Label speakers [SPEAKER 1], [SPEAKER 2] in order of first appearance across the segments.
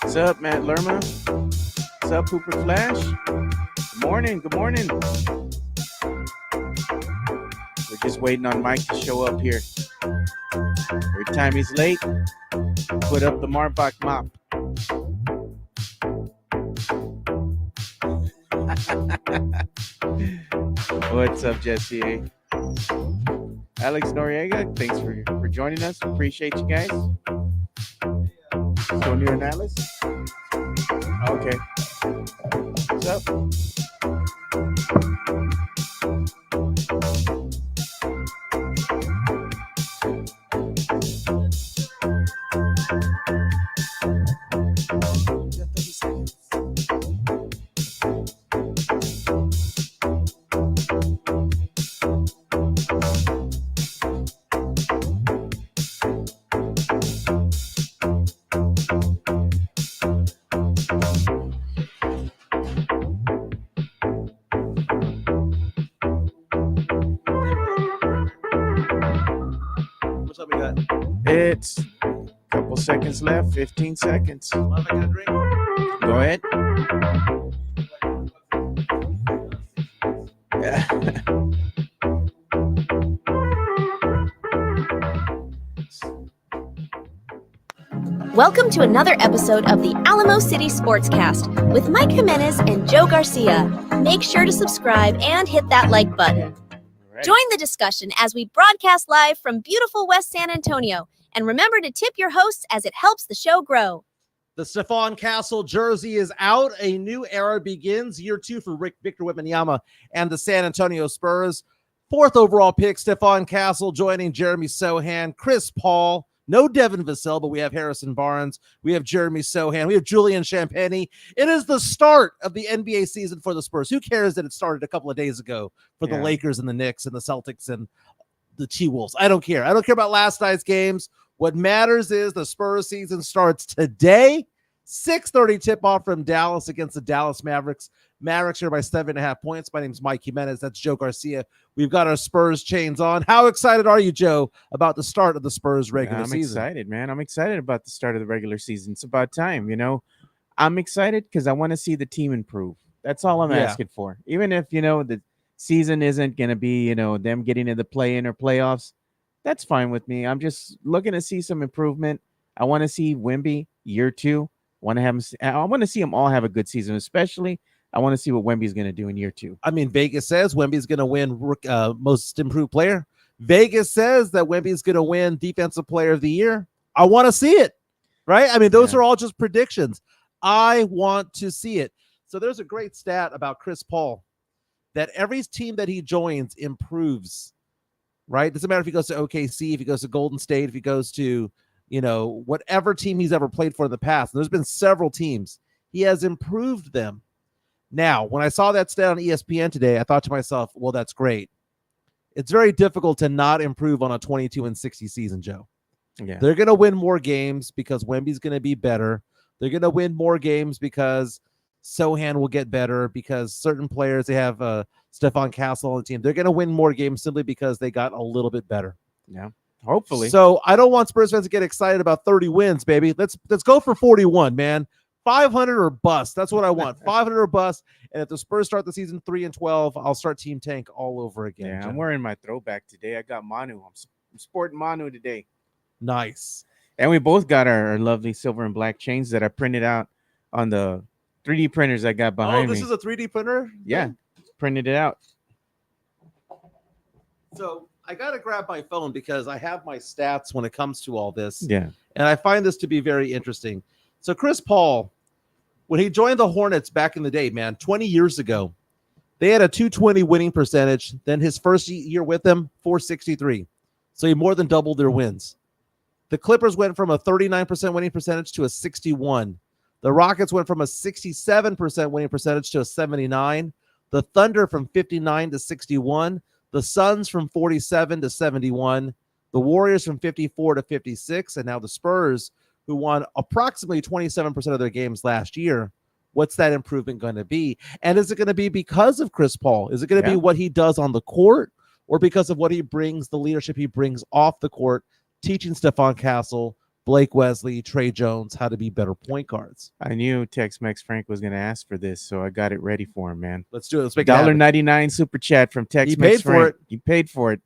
[SPEAKER 1] What's up, Matt Lerma? What's up, Hooper Flash? Good morning. Good morning. We're just waiting on Mike to show up here. Every time he's late, put up the Marbach mop. What's up, Jesse? Alex Noriega, thanks for joining us. Appreciate you guys. Tony and Alice. Okay. What's up? It's a couple seconds left, 15 seconds. Go ahead.
[SPEAKER 2] Welcome to another episode of the Alamo City Sportscast with Mike Jimenez and Joe Garcia. Make sure to subscribe and hit that like button. Right. Join the discussion as we broadcast live from beautiful West San Antonio. And remember to tip your hosts as it helps the show grow.
[SPEAKER 3] The Stephon Castle jersey is out. A new era begins. Year 2 for Victor Wembanyama and the San Antonio Spurs. 4th overall pick, Stephon Castle joining Jeremy Sohan, Chris Paul. No Devin Vassell, but we have Harrison Barnes. We have Jeremy Sohan. We have Julian Champagny. It is the start of the NBA season for the Spurs. Who cares that it started a couple of days ago for the Lakers and the Knicks and the Celtics and the T-Wolves? I don't care. I don't care about last night's games. What matters is the Spurs season starts today. 6:30 tip-off from Dallas against the Dallas Mavericks. Mavericks here by 7.5 points. My name's Mike Jimenez. That's Joe Garcia. We've got our Spurs chains on. How excited are you, Joe, about the start of the Spurs regular season?
[SPEAKER 1] I'm excited, man. I'm excited about the start of the regular season. It's about time, you know. I'm excited because I want to see the team improve. That's all I'm asking for. Even if, you know, the season isn't going to be, you know, them getting into the play-in or playoffs, that's fine with me. I'm just looking to see some improvement. I want to see Wemby year 2. I want to see them all have a good season, especially I want to see what Wemby's going to do in year 2.
[SPEAKER 3] I mean, Vegas says Wemby's going to win most improved player. Vegas says that Wemby's going to win defensive player of the year. I want to see it, right? I mean, those are all just predictions. I want to see it. So there's a great stat about Chris Paul that every team that he joins improves, right? Doesn't matter if he goes to OKC, if he goes to Golden State, if he goes to, you know, whatever team he's ever played for in the past. And there's been several teams. He has improved them. Now, when I saw that stat on ESPN today, I thought to myself, well, that's great. It's very difficult to not improve on a 22-60 season, Joe. Yeah. They're going to win more games because Wemby's going to be better. They're going to win more games because Sohan will get better, because certain players, they have Stephon Castle on the team. They're going to win more games simply because they got a little bit better.
[SPEAKER 1] Yeah, hopefully.
[SPEAKER 3] So I don't want Spurs fans to get excited about 30 wins, baby. Let's go for 41, man. 500 or bust. That's what I want. 500 or bust. And if the Spurs start the season 3-12, I'll start Team Tank all over again.
[SPEAKER 1] Yeah, I'm wearing my throwback today. I got Manu. I'm sporting Manu today.
[SPEAKER 3] Nice.
[SPEAKER 1] And we both got our lovely silver and black chains that I printed out on the 3D printers I got behind me.
[SPEAKER 3] Oh, this is a 3D printer?
[SPEAKER 1] Yeah, printed it out.
[SPEAKER 3] So I got to grab my phone because I have my stats when it comes to all this.
[SPEAKER 1] Yeah.
[SPEAKER 3] And I find this to be very interesting. So Chris Paul, when he joined the Hornets back in the day, man, 20 years ago, they had a 220 winning percentage. Then his first year with them, 463. So he more than doubled their wins. The Clippers went from a 39% winning percentage to a 61. The Rockets went from a 67% winning percentage to a 79. The Thunder from 59 to 61. The Suns from 47 to 71. The Warriors from 54 to 56. And now the Spurs, who won approximately 27% of their games last year. What's that improvement going to be? And is it going to be because of Chris Paul? Is it going to be what he does on the court, or because of what he brings, the leadership he brings off the court, teaching Stephon Castle, Blake Wesley, Trey Jones, how to be better point guards.
[SPEAKER 1] I knew Tex-Mex Frank was going to ask for this, so I got it ready for him, man.
[SPEAKER 3] Let's do it. Let's make it happen.
[SPEAKER 1] $1.99 super chat from Tex-Mex
[SPEAKER 3] He paid
[SPEAKER 1] Frank.
[SPEAKER 3] for it.
[SPEAKER 1] He paid for it.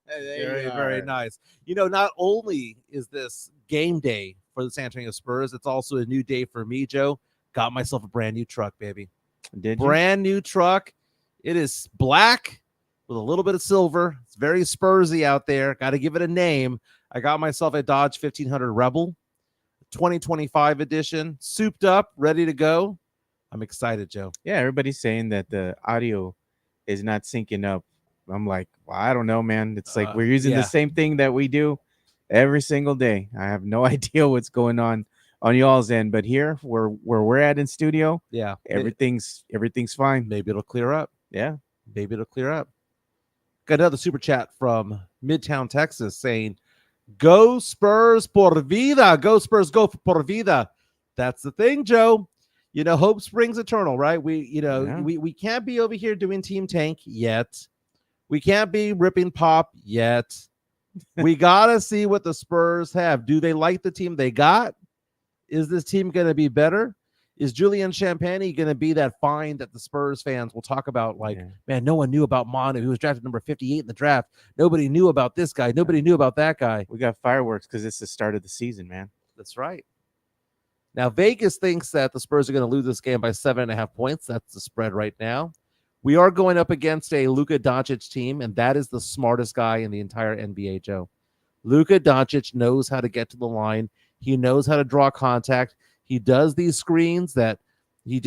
[SPEAKER 3] Very, very nice. Not only is this game day for the San Antonio Spurs, it's also a new day for me, Joe. Got myself a brand new truck, baby.
[SPEAKER 1] Did you?
[SPEAKER 3] Brand new truck. It is black with a little bit of silver. It's very Spursy out there. Got to give it a name. I got myself a Dodge 1500 Rebel 2025 edition, souped up, ready to go. I'm excited, Joe.
[SPEAKER 1] Yeah, everybody's saying that the audio is not syncing up. I'm like, well, I don't know, man. It's like we're using the same thing that we do every single day. I have no idea what's going on y'all's end, but here where we're at in studio, everything's fine.
[SPEAKER 3] Maybe it'll clear up.
[SPEAKER 1] Yeah,
[SPEAKER 3] maybe it'll clear up. Got another super chat from Midtown Texas saying, "Go Spurs por vida! Go Spurs, go por vida!" That's the thing, Joe. Hope springs eternal, right? We can't be over here doing Team Tank yet. We can't be ripping pop yet. We gotta see what the Spurs have. Do they like the team they got? Is this team going to be better? Is Julian Champagny going to be that find that the Spurs fans will talk about? Man, no one knew about Manu. He was drafted number 58 in the draft. Nobody knew about this guy. Nobody knew about that guy.
[SPEAKER 1] We got fireworks because it's the start of the season, man.
[SPEAKER 3] That's right. Now, Vegas thinks that the Spurs are going to lose this game by 7.5 points. That's the spread right now. We are going up against a Luka Doncic team, and that is the smartest guy in the entire NBA, Joe. Luka Doncic knows how to get to the line. He knows how to draw contact. He does these screens that he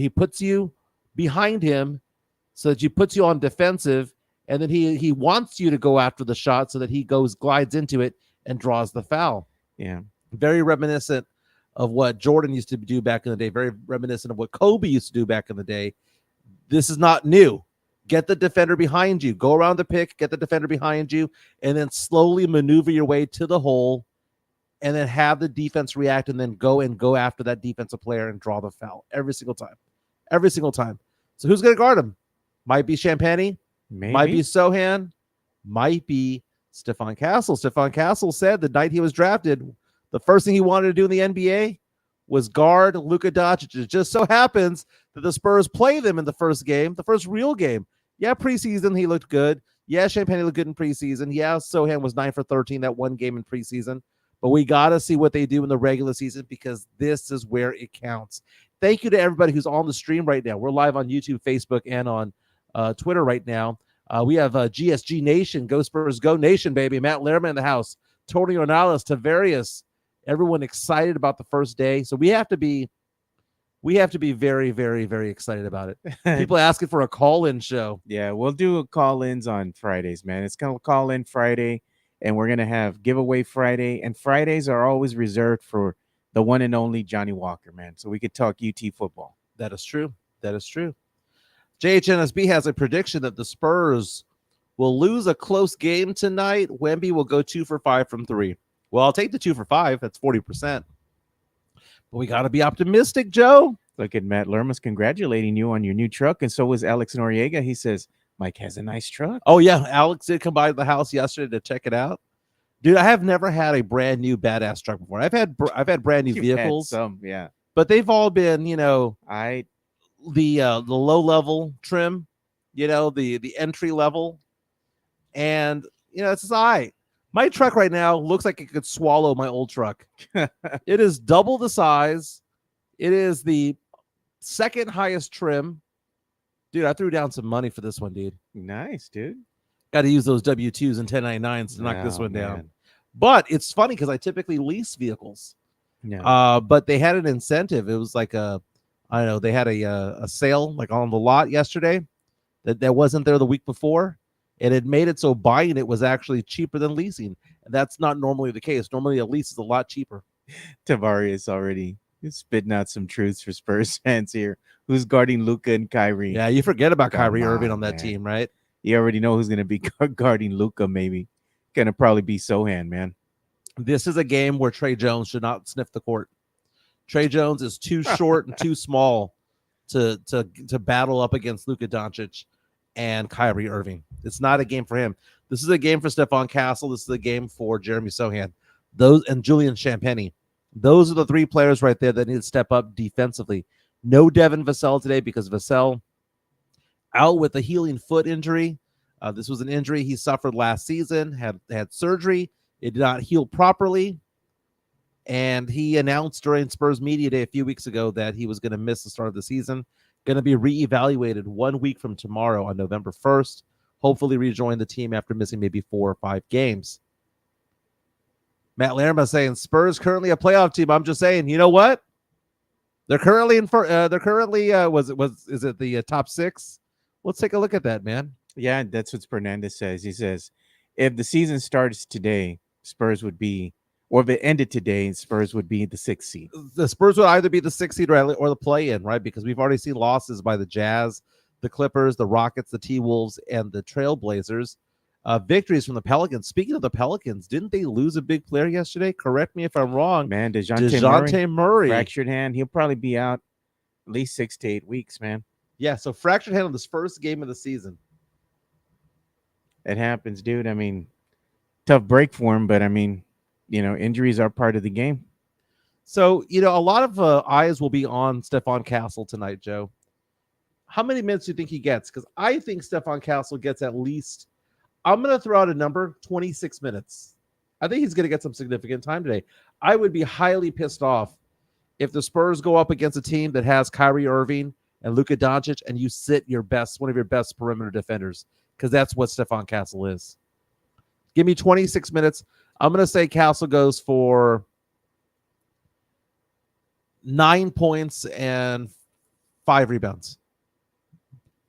[SPEAKER 3] puts you behind him so that he puts you on defensive, and then he wants you to go after the shot so that he glides into it and draws the foul.
[SPEAKER 1] Yeah.
[SPEAKER 3] Very reminiscent of what Jordan used to do back in the day, very reminiscent of what Kobe used to do back in the day. This is not new. Get the defender behind you. Go around the pick, get the defender behind you, and then slowly maneuver your way to the hole, and then have the defense react, and then go after that defensive player and draw the foul every single time. Every single time. So who's going to guard him? Might be Champagny.
[SPEAKER 1] Maybe.
[SPEAKER 3] Might be Sohan. Might be Stephon Castle. Stephon Castle said the night he was drafted, the first thing he wanted to do in the NBA was guard Luka Doncic. It just so happens that the Spurs play them in the first game, the first real game. Yeah, preseason he looked good. Yeah, Champagny looked good in preseason. Yeah, Sohan was 9 for 13 that one game in preseason. But we got to see what they do in the regular season because this is where it counts. Thank you to everybody who's on the stream right now. We're live on YouTube, Facebook, and on Twitter right now. We have GSG Nation, Go Spurs Go Nation, baby. Matt Lehrman in the house. Tony Ornalis, Tavarius. Everyone excited about the first day. So we have to be very, very, very excited about it. People asking for a call-in show.
[SPEAKER 1] Yeah, we'll do call-ins on Fridays, man. It's going to call-in Friday, and we're going to have giveaway Friday. And Fridays are always reserved for the one and only Johnny Walker, man. So we could talk UT football.
[SPEAKER 3] That is true. That is true. JHNSB has a prediction that the Spurs will lose a close game tonight. Wemby will go 2 for 5 from 3. Well, I'll take the 2 for 5. That's 40%. But we got to be optimistic, Joe.
[SPEAKER 1] Look at Matt Lermas congratulating you on your new truck. And so was Alex Noriega. He says, Mike has a nice truck.
[SPEAKER 3] Oh, yeah. Alex did come by the house yesterday to check it out. Dude, I have never had a brand new badass truck before. I've had brand new vehicles.
[SPEAKER 1] Some, yeah.
[SPEAKER 3] But they've all been, the low level trim, the entry level. And, it's just my truck right now looks like it could swallow my old truck. It is double the size. It is the second highest trim. Dude, I threw down some money for this one, dude.
[SPEAKER 1] Nice, dude.
[SPEAKER 3] Got to use those W-2s and 1099s to knock this one down. But it's funny because I typically lease vehicles.
[SPEAKER 1] Yeah.
[SPEAKER 3] But they had an incentive. It was like they had a sale like on the lot yesterday that wasn't there the week before. And it made it so buying it was actually cheaper than leasing. And that's not normally the case. Normally a lease is a lot cheaper.
[SPEAKER 1] Tavares already He's spitting out some truths for Spurs fans here. Who's guarding Luca and Kyrie?
[SPEAKER 3] Yeah, you forget about
[SPEAKER 1] Come
[SPEAKER 3] Kyrie Irving on
[SPEAKER 1] on,
[SPEAKER 3] that
[SPEAKER 1] man.
[SPEAKER 3] team, right?
[SPEAKER 1] You already know who's going to be guarding Luca, maybe. Going to probably be Sohan, man.
[SPEAKER 3] This is a game where Trey Jones should not sniff the court. Trey Jones is too short and too small to battle up against Luka Doncic and Kyrie Irving. It's not a game for him. This is a game for Stephon Castle. This is a game for Jeremy Sohan. Those and Julian Champagnie. Those are the three players right there that need to step up defensively. No Devin Vassell today because Vassell out with a healing foot injury. This was an injury he suffered last season, had surgery. It did not heal properly. And he announced during Spurs Media Day a few weeks ago that he was going to miss the start of the season, going to be reevaluated 1 week from tomorrow on November 1st, hopefully rejoin the team after missing maybe 4 or 5 games. Matt Lerma saying Spurs currently a playoff team. I'm just saying, you know what? They're currently is it the top 6? Let's take a look at that, man.
[SPEAKER 1] Yeah, that's what Fernandez says. He says, if the season starts today, Spurs would be, or if it ended today, Spurs would be the 6th seed.
[SPEAKER 3] The Spurs would either be the 6th seed or the play-in, right? Because we've already seen losses by the Jazz, the Clippers, the Rockets, the T-Wolves, and the Trailblazers. Victories from the Pelicans. Speaking of the Pelicans, didn't they lose a big player yesterday? Correct me if I'm wrong.
[SPEAKER 1] Man, DeJounte
[SPEAKER 3] Murray.
[SPEAKER 1] Fractured hand. He'll probably be out at least 6 to 8 weeks, man.
[SPEAKER 3] Yeah, so fractured hand on this first game of the season.
[SPEAKER 1] It happens, dude. I mean, tough break for him, but I mean, injuries are part of the game.
[SPEAKER 3] So, a lot of eyes will be on Stephon Castle tonight, Joe. How many minutes do you think he gets? Because I think Stephon Castle gets at least, I'm going to throw out a number, 26 minutes. I think he's going to get some significant time today. I would be highly pissed off if the Spurs go up against a team that has Kyrie Irving and Luka Doncic and you sit one of your best perimeter defenders, because that's what Stephon Castle is. Give me 26 minutes. I'm going to say Castle goes for 9 points and 5 rebounds.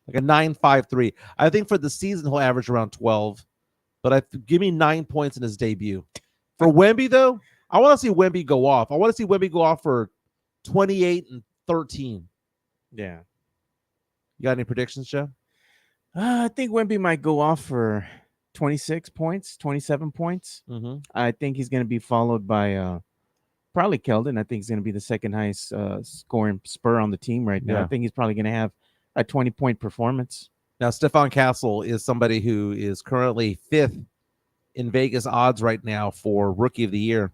[SPEAKER 3] Like a 9-5-3. I think for the season, he'll average around 12. But give me 9 points in his debut. For Wemby, though, I want to see Wemby go off. I want to see Wemby go off for 28 and 13.
[SPEAKER 1] Yeah.
[SPEAKER 3] You got any predictions, Joe?
[SPEAKER 1] I think Wemby might go off for 26 points, 27 points.
[SPEAKER 3] Mm-hmm.
[SPEAKER 1] I think he's going to be followed by probably Keldon. I think he's going to be the second highest scoring Spur on the team right now.
[SPEAKER 3] Yeah.
[SPEAKER 1] I think he's probably going to have a 20-point performance.
[SPEAKER 3] Now, Stephon Castle is somebody who is currently 5th in Vegas odds right now for Rookie of the Year.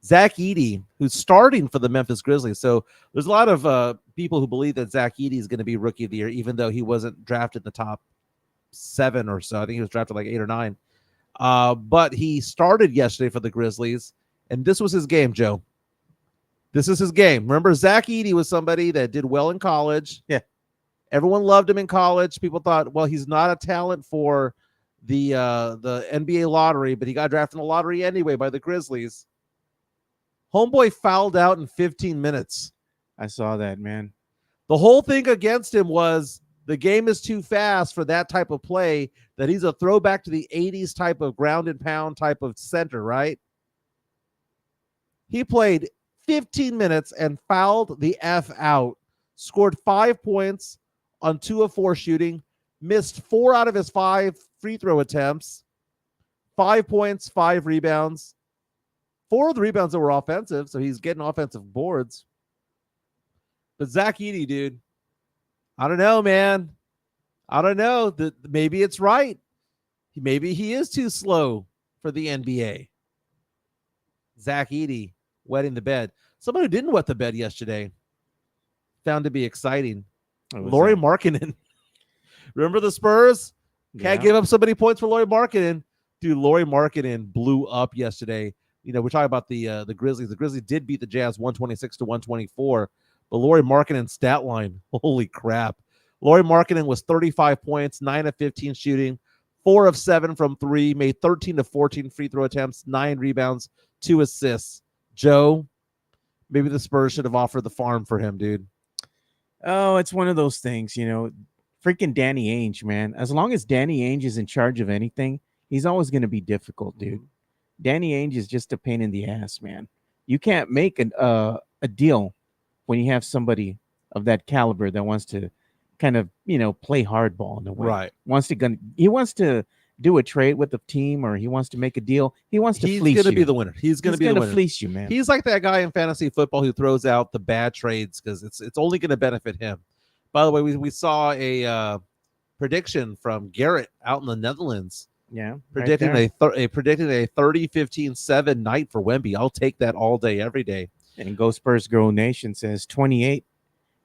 [SPEAKER 3] Zach Edey, who's starting for the Memphis Grizzlies. So there's a lot of people who believe that Zach Edey is going to be Rookie of the Year, even though he wasn't drafted in the top 7 or so. I think he was drafted like 8 or 9. But he started yesterday for the Grizzlies, and this was his game, Joe. This is his game. Remember, Zach Edey was somebody that did well in college.
[SPEAKER 1] Yeah.
[SPEAKER 3] Everyone loved him in college. People thought, well, he's not a talent for the NBA lottery, but he got drafted in the lottery anyway by the Grizzlies. Homeboy fouled out in 15 minutes.
[SPEAKER 1] I saw that, man.
[SPEAKER 3] The whole thing against him was the game is too fast for that type of play, that he's a throwback to the 80s type of ground and pound type of center, right? He played 15 minutes and fouled the F out, scored 5 points on 2 of 4 shooting, missed 4 out of his 5 free throw attempts, 5 points, 5 rebounds. 4 of the rebounds that were offensive, so he's getting offensive boards. But Zach Edey, dude, I don't know, man. I don't know. Maybe it's right. Maybe he is too slow for the NBA. Zach Edey wetting the bed. Someone who didn't wet the bed yesterday found to be exciting. Lauri Markkanen. Remember the Spurs? Can't give up so many points for Lauri Markkanen. Dude, Lauri Markkanen blew up yesterday. We're talking about the Grizzlies. The Grizzlies did beat the Jazz 126-124, but Lauri Markkanen's stat line, holy crap. Lauri Markkanen was 35 points, 9 of 15 shooting, 4 of 7 from 3, made 13 of 14 free throw attempts, 9 rebounds, 2 assists. Joe, maybe the Spurs should have offered the farm for him, dude.
[SPEAKER 1] Oh, it's one of those things, freaking Danny Ainge, man. As long as Danny Ainge is in charge of anything, he's always going to be difficult, dude. Danny Ainge is just a pain in the ass, man. You can't make a deal when you have somebody of that caliber that wants to kind of, play hardball in a way.
[SPEAKER 3] Right.
[SPEAKER 1] He wants to do a trade with the team, or he wants to make a deal. He wants to fleece you.
[SPEAKER 3] He's going to be the winner. He's going to be the winner.
[SPEAKER 1] Fleece you, man.
[SPEAKER 3] He's like that guy in fantasy football who throws out the bad trades because it's only going to benefit him. By the way, we saw a prediction from Garrett out in the Netherlands.
[SPEAKER 1] Yeah,
[SPEAKER 3] predicting a 30-15-7 night for Wemby. I'll take that all day, every day.
[SPEAKER 1] And Go Spurs Girl Nation says 28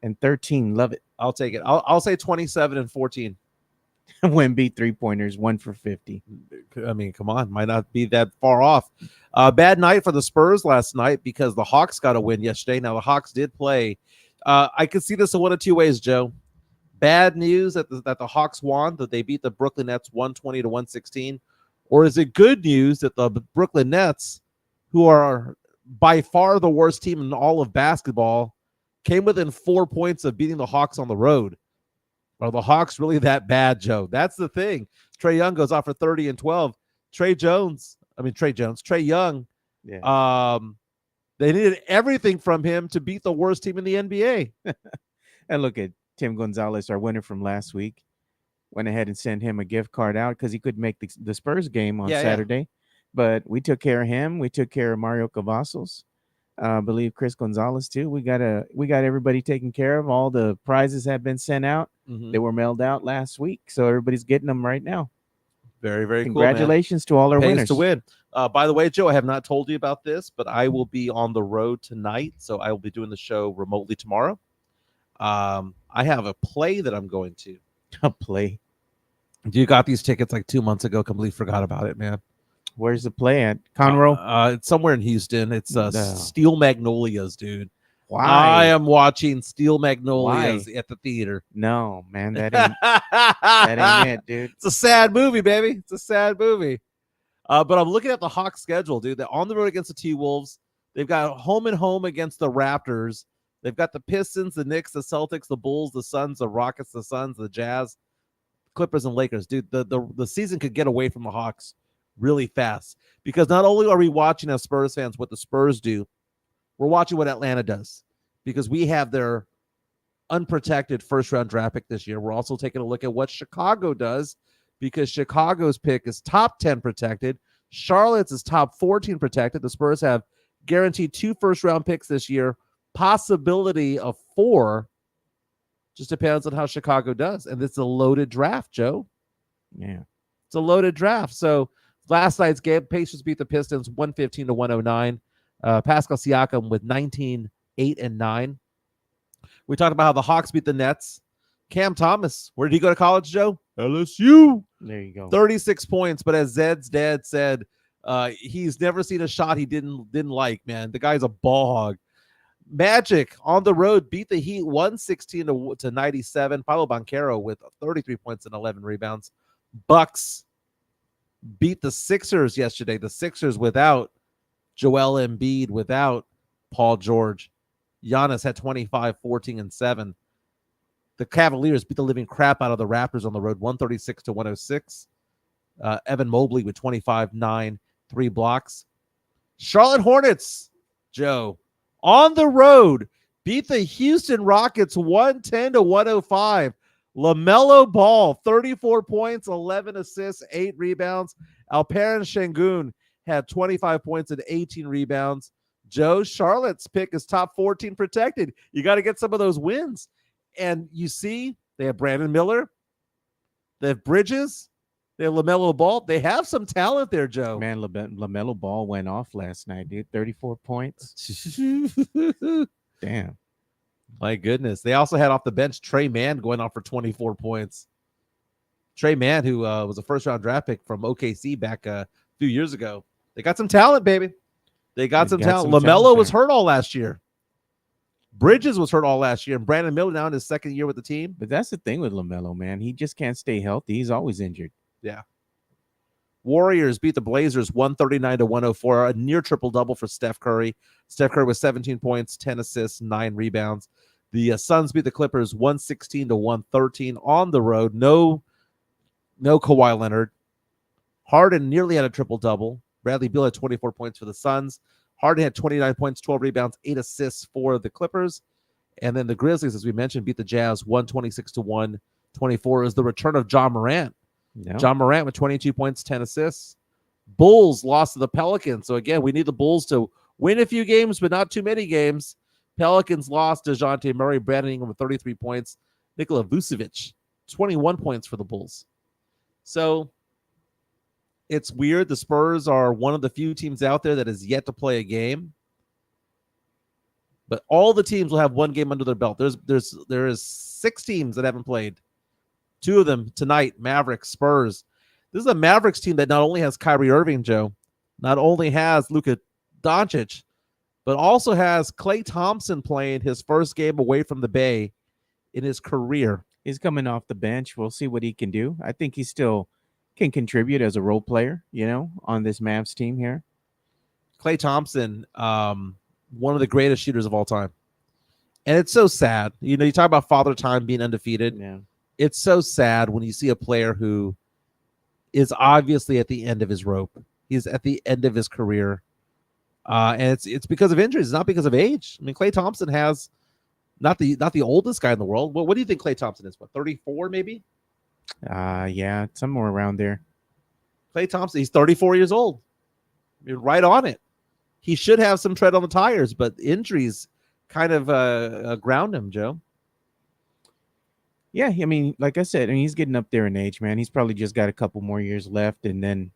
[SPEAKER 1] and 13. Love it.
[SPEAKER 3] I'll take it. I'll say 27 and 14.
[SPEAKER 1] Wemby 3-pointers, 1 for 50.
[SPEAKER 3] I mean, come on, might not be that far off. Bad night for the Spurs last night because the Hawks got a win yesterday. Now the Hawks did play. I could see this in one of two ways, Joe. Bad news that the Hawks won, that they beat the Brooklyn Nets 120-116, or is it good news that the Brooklyn Nets, who are by far the worst team in all of basketball, came within 4 points of beating the Hawks on the road? Are the Hawks really that bad, Joe? That's the thing. Trae Young goes off for 30 and 12. Trae Young.
[SPEAKER 1] Yeah.
[SPEAKER 3] They needed everything from him to beat the worst team in the NBA.
[SPEAKER 1] And look at Tim Gonzalez, our winner from last week. Went ahead and sent him a gift card out because he couldn't make the Spurs game on Saturday. Yeah. But we took care of him. We took care of Mario Cavazos. I believe Chris Gonzalez too. We got everybody taken care of. All the prizes have been sent out.
[SPEAKER 3] Mm-hmm.
[SPEAKER 1] They were mailed out last week, so everybody's getting them right now.
[SPEAKER 3] Very, very cool.
[SPEAKER 1] Congratulations to all our winners.
[SPEAKER 3] To win. By the way, Joe, I have not told you about this, but I will be on the road tonight, so I will be doing the show remotely tomorrow. I have a play that I'm going to.
[SPEAKER 1] A play?
[SPEAKER 3] You got these tickets like 2 months ago. Completely forgot about it, man.
[SPEAKER 1] Where's the play at? Conroe?
[SPEAKER 3] It's somewhere in Houston. It's Steel Magnolias, dude.
[SPEAKER 1] Why?
[SPEAKER 3] I am watching Steel Magnolias at the theater.
[SPEAKER 1] No, man, that ain't it, dude.
[SPEAKER 3] It's a sad movie, baby. It's a sad movie. But I'm looking at the Hawks schedule, dude. They're on the road against the T-Wolves. They've got home and home against the Raptors. They've got the Pistons, the Knicks, the Celtics, the Bulls, the Suns, the Rockets, the Suns, the Jazz, Clippers, and Lakers. Dude, the season could get away from the Hawks really fast because not only are we watching as Spurs fans what the Spurs do, we're watching what Atlanta does because we have their unprotected first-round draft pick this year. We're also taking a look at what Chicago does because Chicago's pick is top 10 protected. Charlotte's is top 14 protected. The Spurs have guaranteed 2 first-round picks this year, possibility of 4. Just depends on how Chicago does. And it's a loaded draft, Joe.
[SPEAKER 1] Yeah.
[SPEAKER 3] It's a loaded draft. So last night's game, Pacers beat the Pistons 115-109. Pascal Siakam with 19, 8, and 9. We talked about how the Hawks beat the Nets. Cam Thomas, where did he go to college, Joe? LSU.
[SPEAKER 1] There you go.
[SPEAKER 3] 36 points. But as Zed's dad said, he's never seen a shot he didn't like, man. The guy's a ball hog. Magic on the road beat the Heat 116-97. Paolo Banchero with 33 points and 11 rebounds. Bucks beat the Sixers yesterday. The Sixers without Joel Embiid, without Paul George. Giannis had 25, 14, and 7. The Cavaliers beat the living crap out of the Raptors on the road, 136-106. Evan Mobley with 25, 9, 3 blocks. Charlotte Hornets, Joe, on the road, beat the Houston Rockets 110-105. LaMelo Ball, 34 points, 11 assists, 8 rebounds. Alperen Şengün had 25 points and 18 rebounds. Joe, Charlotte's pick is top 14 protected. You got to get some of those wins. And you see, they have Brandon Miller. They have Bridges. They have LaMelo Ball. They have some talent there, Joe.
[SPEAKER 1] Man, LaMelo Ball went off last night, dude. 34 points. Damn.
[SPEAKER 3] My goodness. They also had off the bench Trey Mann going off for 24 points. Trey Mann, who was a first-round draft pick from OKC back a few years ago. They got some talent, baby. They got some talent. LaMelo was hurt all last year. Bridges was hurt all last year. And Brandon Miller now in his second year with the team.
[SPEAKER 1] But that's the thing with LaMelo, man. He just can't stay healthy. He's always injured.
[SPEAKER 3] Yeah. Warriors beat the Blazers 139-104, a near triple-double for Steph Curry. Steph Curry with 17 points, 10 assists, 9 rebounds. The Suns beat the Clippers 116-113 on the road. No Kawhi Leonard. Harden nearly had a triple-double. Bradley Beal had 24 points for the Suns. Harden had 29 points, 12 rebounds, 8 assists for the Clippers. And then the Grizzlies, as we mentioned, beat the Jazz 126-124. Is the return of John Morant.
[SPEAKER 1] No.
[SPEAKER 3] John Morant with 22 points, 10 assists. Bulls lost to the Pelicans. So again, we need the Bulls to win a few games, but not too many games. Pelicans lost to DeJounte Murray, Brandon Ingram with 33 points. Nikola Vucevic, 21 points for the Bulls. So it's weird. The Spurs are one of the few teams out there that has yet to play a game. But all the teams will have one game under their belt. There is 6 teams that haven't played. 2 of them tonight, Mavericks, Spurs. This is a Mavericks team that not only has Kyrie Irving, Joe, not only has Luka Doncic, but also has Klay Thompson playing his first game away from the Bay in his career.
[SPEAKER 1] He's coming off the bench. We'll see what he can do. I think he still can contribute as a role player, on this Mavs team here.
[SPEAKER 3] Klay Thompson, one of the greatest shooters of all time. And it's so sad. You talk about Father Time being undefeated.
[SPEAKER 1] Yeah.
[SPEAKER 3] It's so sad when you see a player who is obviously at the end of his rope. He's at the end of his career. And it's because of injuries. It's not because of age. I mean, Klay Thompson has not the oldest guy in the world. What do you think Klay Thompson is? What, 34 maybe?
[SPEAKER 1] Yeah, somewhere around there.
[SPEAKER 3] Klay Thompson, he's 34 years old. You're right on it. He should have some tread on the tires, but injuries kind of ground him, Joe.
[SPEAKER 1] Yeah, I mean, like I said, he's getting up there in age, man. He's probably just got a couple more years left, and then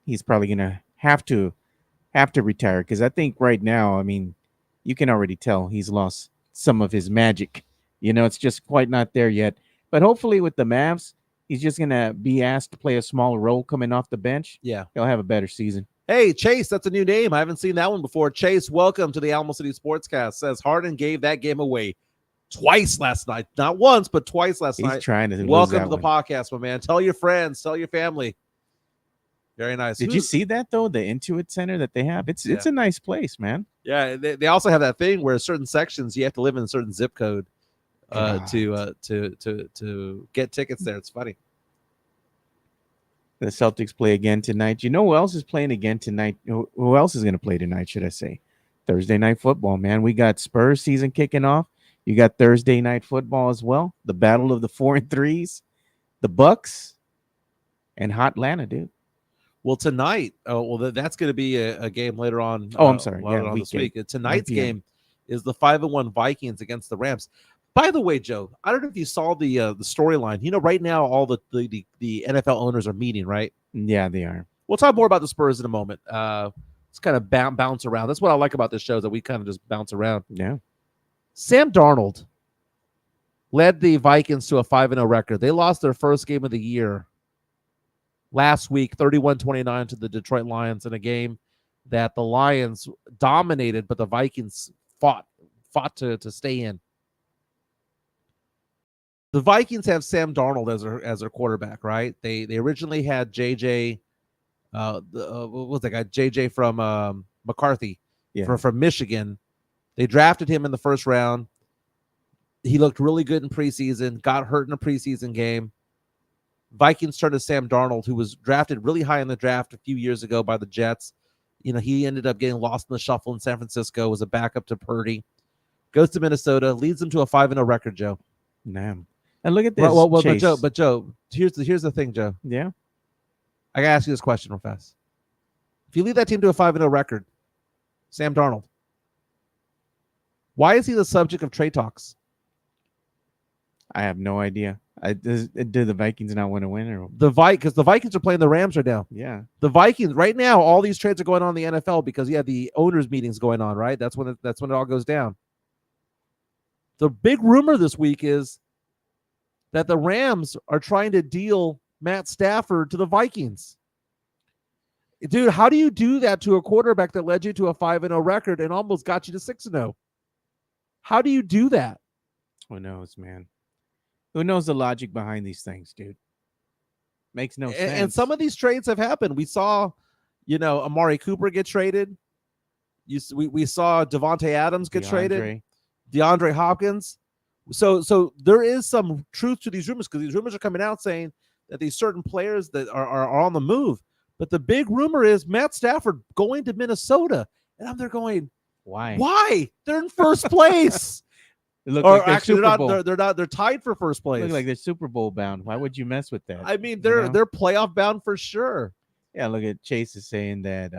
[SPEAKER 1] he's probably gonna have to retire. Because I think right now, you can already tell he's lost some of his magic. It's just quite not there yet. But hopefully, with the Mavs, he's just gonna be asked to play a smaller role coming off the bench.
[SPEAKER 3] Yeah,
[SPEAKER 1] he'll have a better season.
[SPEAKER 3] Hey, Chase, that's a new name. I haven't seen that one before. Chase, welcome to the Alamo City Sportscast. Says Harden gave that game away twice last night. Not once, but twice last night.
[SPEAKER 1] He's trying to
[SPEAKER 3] welcome to the
[SPEAKER 1] one.
[SPEAKER 3] podcast, my man. Tell your friends, tell your family. Very nice.
[SPEAKER 1] Did you see that, though? The Intuit Center that they have? It's a nice place, man.
[SPEAKER 3] Yeah, they also have that thing where certain sections you have to live in a certain zip code to get tickets there. It's funny.
[SPEAKER 1] The Celtics play again tonight. You know who else is playing again tonight? Who else is going to play tonight, should I say? Thursday night football, man. We got Spurs season kicking off. You got Thursday night football as well. The battle of the 4 and 3s, the Bucks, and Hot Atlanta, dude.
[SPEAKER 3] Well, tonight, that's going to be a game later on.
[SPEAKER 1] I'm sorry.
[SPEAKER 3] Later on this week. Tonight's game is the 5-1 Vikings against the Rams. By the way, Joe, I don't know if you saw the storyline. Right now, all the NFL owners are meeting, right?
[SPEAKER 1] Yeah, they are.
[SPEAKER 3] We'll talk more about the Spurs in a moment. Let's kind of bounce around. That's what I like about this show, is that we kind of just bounce around.
[SPEAKER 1] Yeah.
[SPEAKER 3] Sam Darnold led the Vikings to a 5-0 record. They lost their first game of the year last week, 31-29 to the Detroit Lions, in a game that the Lions dominated, but the Vikings fought to stay in. The Vikings have Sam Darnold as their quarterback, right? They originally had JJ, what was that guy? JJ from McCarthy, from Michigan. They drafted him in the first round. He looked really good in preseason, got hurt in a preseason game. Vikings turned to Sam Darnold, who was drafted really high in the draft a few years ago by the Jets. He ended up getting lost in the shuffle in San Francisco, was a backup to Purdy. Goes to Minnesota, leads them to a 5-0 record, Joe.
[SPEAKER 1] Damn. And look at this.
[SPEAKER 3] Well, but Joe, here's the thing, Joe.
[SPEAKER 1] Yeah.
[SPEAKER 3] I got to ask you this question real fast. If you lead that team to a 5-0 record, Sam Darnold, why is he the subject of trade talks?
[SPEAKER 1] I have no idea. Do the Vikings not want to win? Or
[SPEAKER 3] because the Vikings are playing the Rams right now.
[SPEAKER 1] Yeah.
[SPEAKER 3] The Vikings right now, all these trades are going on in the NFL because the owners meetings going on, right? That's when it all goes down. The big rumor this week is that the Rams are trying to deal Matt Stafford to the Vikings. Dude, how do you do that to a quarterback that led you to a 5-0 record and almost got you to 6-0? How do you do that?
[SPEAKER 1] Who knows, man? Who knows the logic behind these things, dude? Makes no sense.
[SPEAKER 3] And some of these trades have happened. We saw, Amari Cooper get traded. We saw Devontae Adams get traded. DeAndre Hopkins. So there is some truth to these rumors, because these rumors are coming out saying that these certain players that are on the move. But the big rumor is Matt Stafford going to Minnesota. And I'm there going,
[SPEAKER 1] why?
[SPEAKER 3] Why? They're in first place.
[SPEAKER 1] They look
[SPEAKER 3] Or
[SPEAKER 1] like they're
[SPEAKER 3] actually,
[SPEAKER 1] Super Bowl.
[SPEAKER 3] they're not. They're tied for first place.
[SPEAKER 1] Look like they're Super Bowl bound. Why would you mess with that?
[SPEAKER 3] I mean, they're playoff bound for sure.
[SPEAKER 1] Yeah, look at Chase is saying that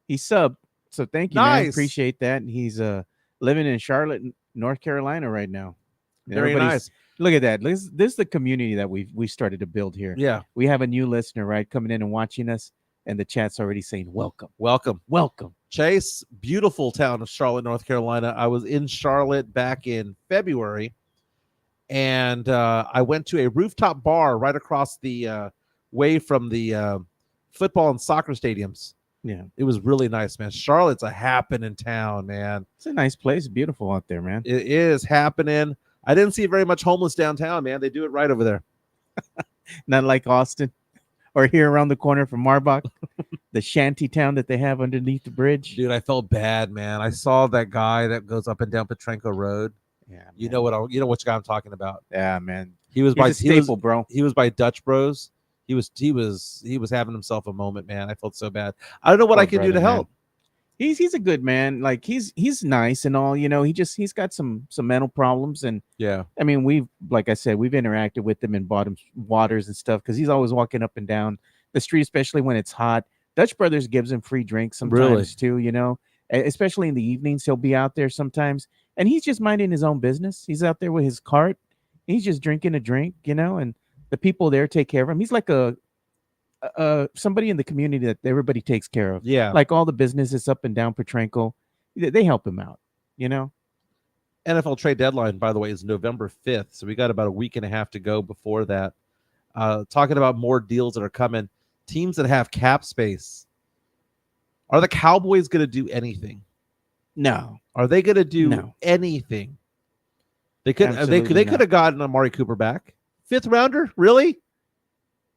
[SPEAKER 1] he subbed. So thank you, man.
[SPEAKER 3] Nice.
[SPEAKER 1] Appreciate that. And he's living in Charlotte, North Carolina right now.
[SPEAKER 3] Very nice.
[SPEAKER 1] Look at that. This is the community that we started to build here.
[SPEAKER 3] Yeah.
[SPEAKER 1] We have a new listener, right, coming in and watching us, and the chat's already saying welcome.
[SPEAKER 3] Welcome.
[SPEAKER 1] Welcome.
[SPEAKER 3] Chase, beautiful town of Charlotte, North Carolina. I was in Charlotte back in February, and I went to a rooftop bar right across the way from the football and soccer stadiums.
[SPEAKER 1] Yeah.
[SPEAKER 3] It was really nice, man. Charlotte's a happening town, man.
[SPEAKER 1] It's a nice place. Beautiful out there, man.
[SPEAKER 3] It is happening. I didn't see very much homeless downtown, man. They do it right over there.
[SPEAKER 1] Not like Austin or here around the corner from Marbach, the shanty town that they have underneath the bridge.
[SPEAKER 3] Dude, I felt bad, man. I saw that guy that goes up and down Petrenko Road.
[SPEAKER 1] Yeah,
[SPEAKER 3] you know which guy I'm talking about.
[SPEAKER 1] Yeah, man.
[SPEAKER 3] He was
[SPEAKER 1] He's a staple, bro.
[SPEAKER 3] He was by Dutch Bros. He was having himself a moment, man. I felt so bad. I don't know what I can do to help.
[SPEAKER 1] He's a good man. Like he's nice and all, you know. He's got some mental problems, and
[SPEAKER 3] yeah.
[SPEAKER 1] I mean, like I said, we've interacted with him and bought him waters and stuff because he's always walking up and down the street, especially when it's hot. Dutch Brothers gives him free drinks sometimes too, you know. Especially in the evenings, he'll be out there sometimes, and he's just minding his own business. He's out there with his cart. He's just drinking a drink, you know, and the people there take care of him. He's like a somebody in the community that everybody takes care of.
[SPEAKER 3] Yeah.
[SPEAKER 1] Like all the businesses up and down Petrenko, they help him out, you know.
[SPEAKER 3] NFL trade deadline, by the way, is November 5th. So we got about a week and a half to go before that. Talking about more deals that are coming. Teams that have cap space. Are the Cowboys going to do anything?
[SPEAKER 1] No.
[SPEAKER 3] Are they going to do anything? They could have gotten Amari Cooper back. 5th rounder? Really?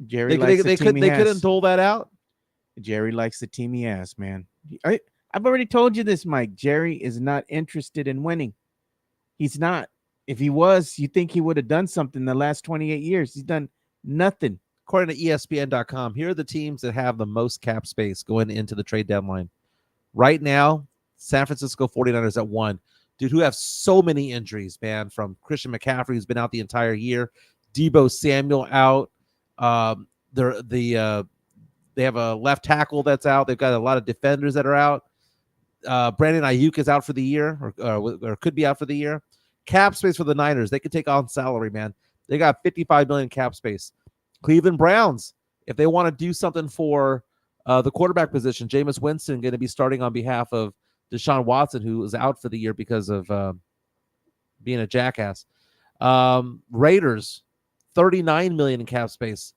[SPEAKER 1] Jerry
[SPEAKER 3] they couldn't dole that out.
[SPEAKER 1] Jerry likes the team he has, man. I've already told you this, Mike. Jerry is not interested in winning. He's not. If he was, you think he would have done something the last 28 years. He's done nothing.
[SPEAKER 3] According to ESPN.com, here are the teams that have the most cap space going into the trade deadline. Right now, San Francisco 49ers at 1. Dude, who have so many injuries, man, from Christian McCaffrey, who's been out the entire year, Deebo Samuel out. They have a left tackle that's out. They've got a lot of defenders that are out. Brandon Ayuk is out for the year, or could be out for the year. Cap space for the Niners. They could take on salary, man. They got $55 million cap space. Cleveland Browns, if they want to do something for the quarterback position, Jameis Winston going to be starting on behalf of Deshaun Watson, who is out for the year because of being a jackass. Raiders, $39 million in cap space.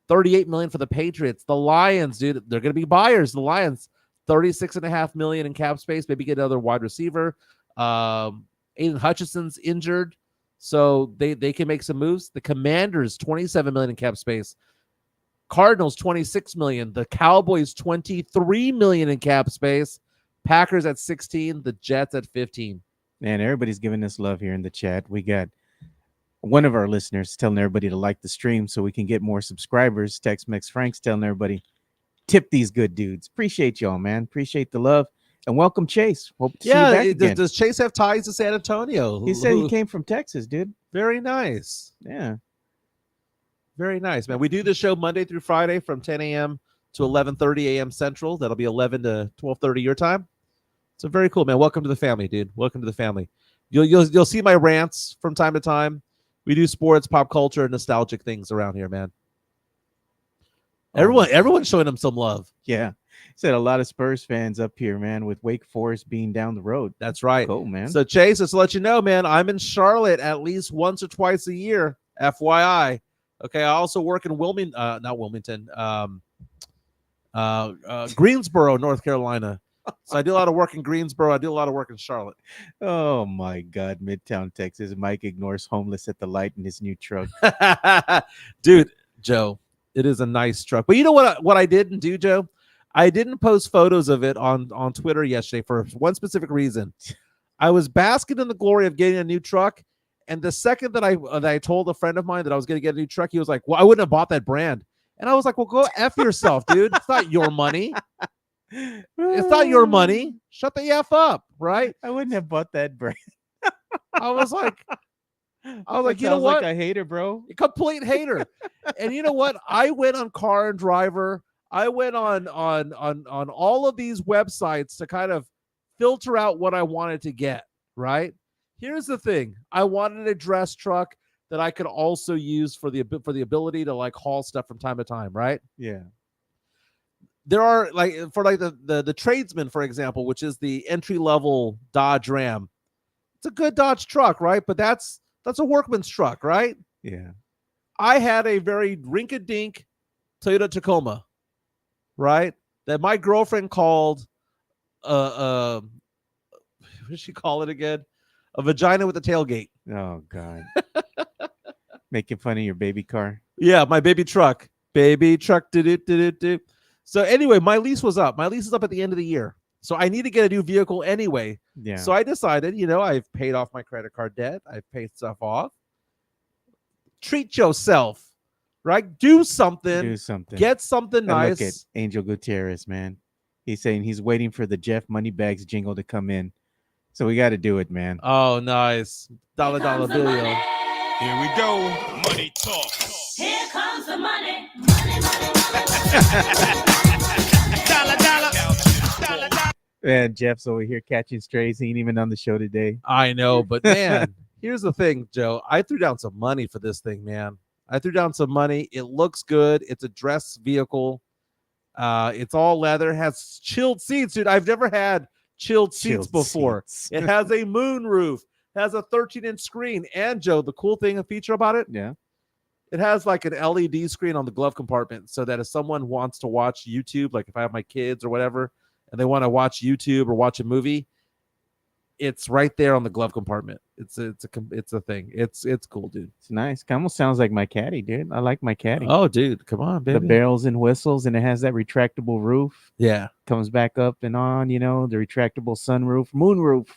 [SPEAKER 3] $38 million for the Patriots. The Lions, dude, they're going to be buyers. The Lions, $36.5 million in cap space. Maybe get another wide receiver. Aiden Hutchinson's injured, so they can make some moves. The Commanders, $27 million in cap space. Cardinals, $26 million. The Cowboys, $23 million in cap space. Packers at 16. The Jets at 15.
[SPEAKER 1] Man, everybody's giving us love here in the chat. We got one of our listeners telling everybody to like the stream so we can get more subscribers. Tex-Mex Frank's telling everybody, tip these good dudes. Appreciate y'all, man. Appreciate the love. And welcome, Chase. Hope to see you back again.
[SPEAKER 3] Does Chase have ties to San Antonio?
[SPEAKER 1] He said he came from Texas, dude.
[SPEAKER 3] Very nice.
[SPEAKER 1] Yeah.
[SPEAKER 3] Very nice, man. We do the show Monday through Friday from 10 a.m. to 11:30 a.m. Central. That'll be 11 to 12:30 your time. So very cool, man. Welcome to the family, dude. Welcome to the family. You'll see my rants from time to time. We do sports, pop culture, and nostalgic things around here, man. Everyone's showing them some love.
[SPEAKER 1] Yeah. Said a lot of Spurs fans up here, man, with Wake Forest being down the road.
[SPEAKER 3] That's right.
[SPEAKER 1] Cool, man.
[SPEAKER 3] So, Chase, just to let you know, man, I'm in Charlotte at least once or twice a year, FYI. Okay, I also work in Greensboro, North Carolina. So I do a lot of work in Greensboro. I do a lot of work in Charlotte.
[SPEAKER 1] Oh, my God. Midtown, Texas. Mike ignores homeless at the light in his new truck.
[SPEAKER 3] Dude, Joe, it is a nice truck. But you know what I didn't do, Joe? I didn't post photos of it on Twitter yesterday for one specific reason. I was basking in the glory of getting a new truck. And the second that I told a friend of mine that I was going to get a new truck, he was like, well, I wouldn't have bought that brand. And I was like, well, go F yourself, dude. It's not your money. It's not your money. Shut the F up, right?
[SPEAKER 1] I wouldn't have bought that brand.
[SPEAKER 3] I was like, you know
[SPEAKER 1] Sounds
[SPEAKER 3] what?
[SPEAKER 1] like a hater, bro.
[SPEAKER 3] A complete hater. And you know what? I went on Car and Driver. I went on all of these websites to kind of filter out what I wanted to get, right? Here's the thing. I wanted a dress truck that I could also use for the ability to like haul stuff from time to time, right?
[SPEAKER 1] Yeah.
[SPEAKER 3] There are like for like the tradesman, for example, which is the entry-level Dodge Ram. It's a good Dodge truck, right? But that's a workman's truck, right?
[SPEAKER 1] Yeah.
[SPEAKER 3] I had a very rink-a-dink Toyota Tacoma, right? That my girlfriend called what did she call it again? A vagina with a tailgate.
[SPEAKER 1] Oh God. Making fun of your baby car.
[SPEAKER 3] Yeah, my baby truck. Baby truck. Do. So anyway, my lease was up. My lease is up at the end of the year. So I need to get a new vehicle anyway.
[SPEAKER 1] Yeah.
[SPEAKER 3] So I decided, I've paid off my credit card debt. I've paid stuff off. Treat yourself, right? Do something.
[SPEAKER 1] Do something.
[SPEAKER 3] Get something
[SPEAKER 1] And
[SPEAKER 3] nice.
[SPEAKER 1] Look at Angel Gutierrez, man. He's saying he's waiting for the Jeff Moneybags jingle to come in. So we got to do it, man.
[SPEAKER 3] Oh, nice. Dollar bill.
[SPEAKER 4] Here we go. Money talk.
[SPEAKER 5] Here comes the money. Dollar.
[SPEAKER 1] Man, Jeff's over here catching strays. He ain't even on the show today.
[SPEAKER 3] I know, but man, here's the thing, Joe. I threw down some money for this thing, man. I threw down some money. It looks good. It's a dress vehicle. It's all leather. Has chilled seats, dude. I've never had chilled seats before. It has a moon roof. Has a 13-inch screen. And Joe, the cool thing, a feature about it,
[SPEAKER 1] Yeah.
[SPEAKER 3] it has like an LED screen on the glove compartment, so that if someone wants to watch YouTube, like if I have my kids or whatever, and they want to watch YouTube or watch a movie, it's right there on the glove compartment. It's a thing. It's cool, dude.
[SPEAKER 1] It's nice. It almost sounds like my caddy, dude. I like my caddy.
[SPEAKER 3] Oh, dude, come on, baby.
[SPEAKER 1] The bells and whistles, and it has that retractable roof.
[SPEAKER 3] Yeah.
[SPEAKER 1] Comes back up and on, the retractable sunroof, moonroof,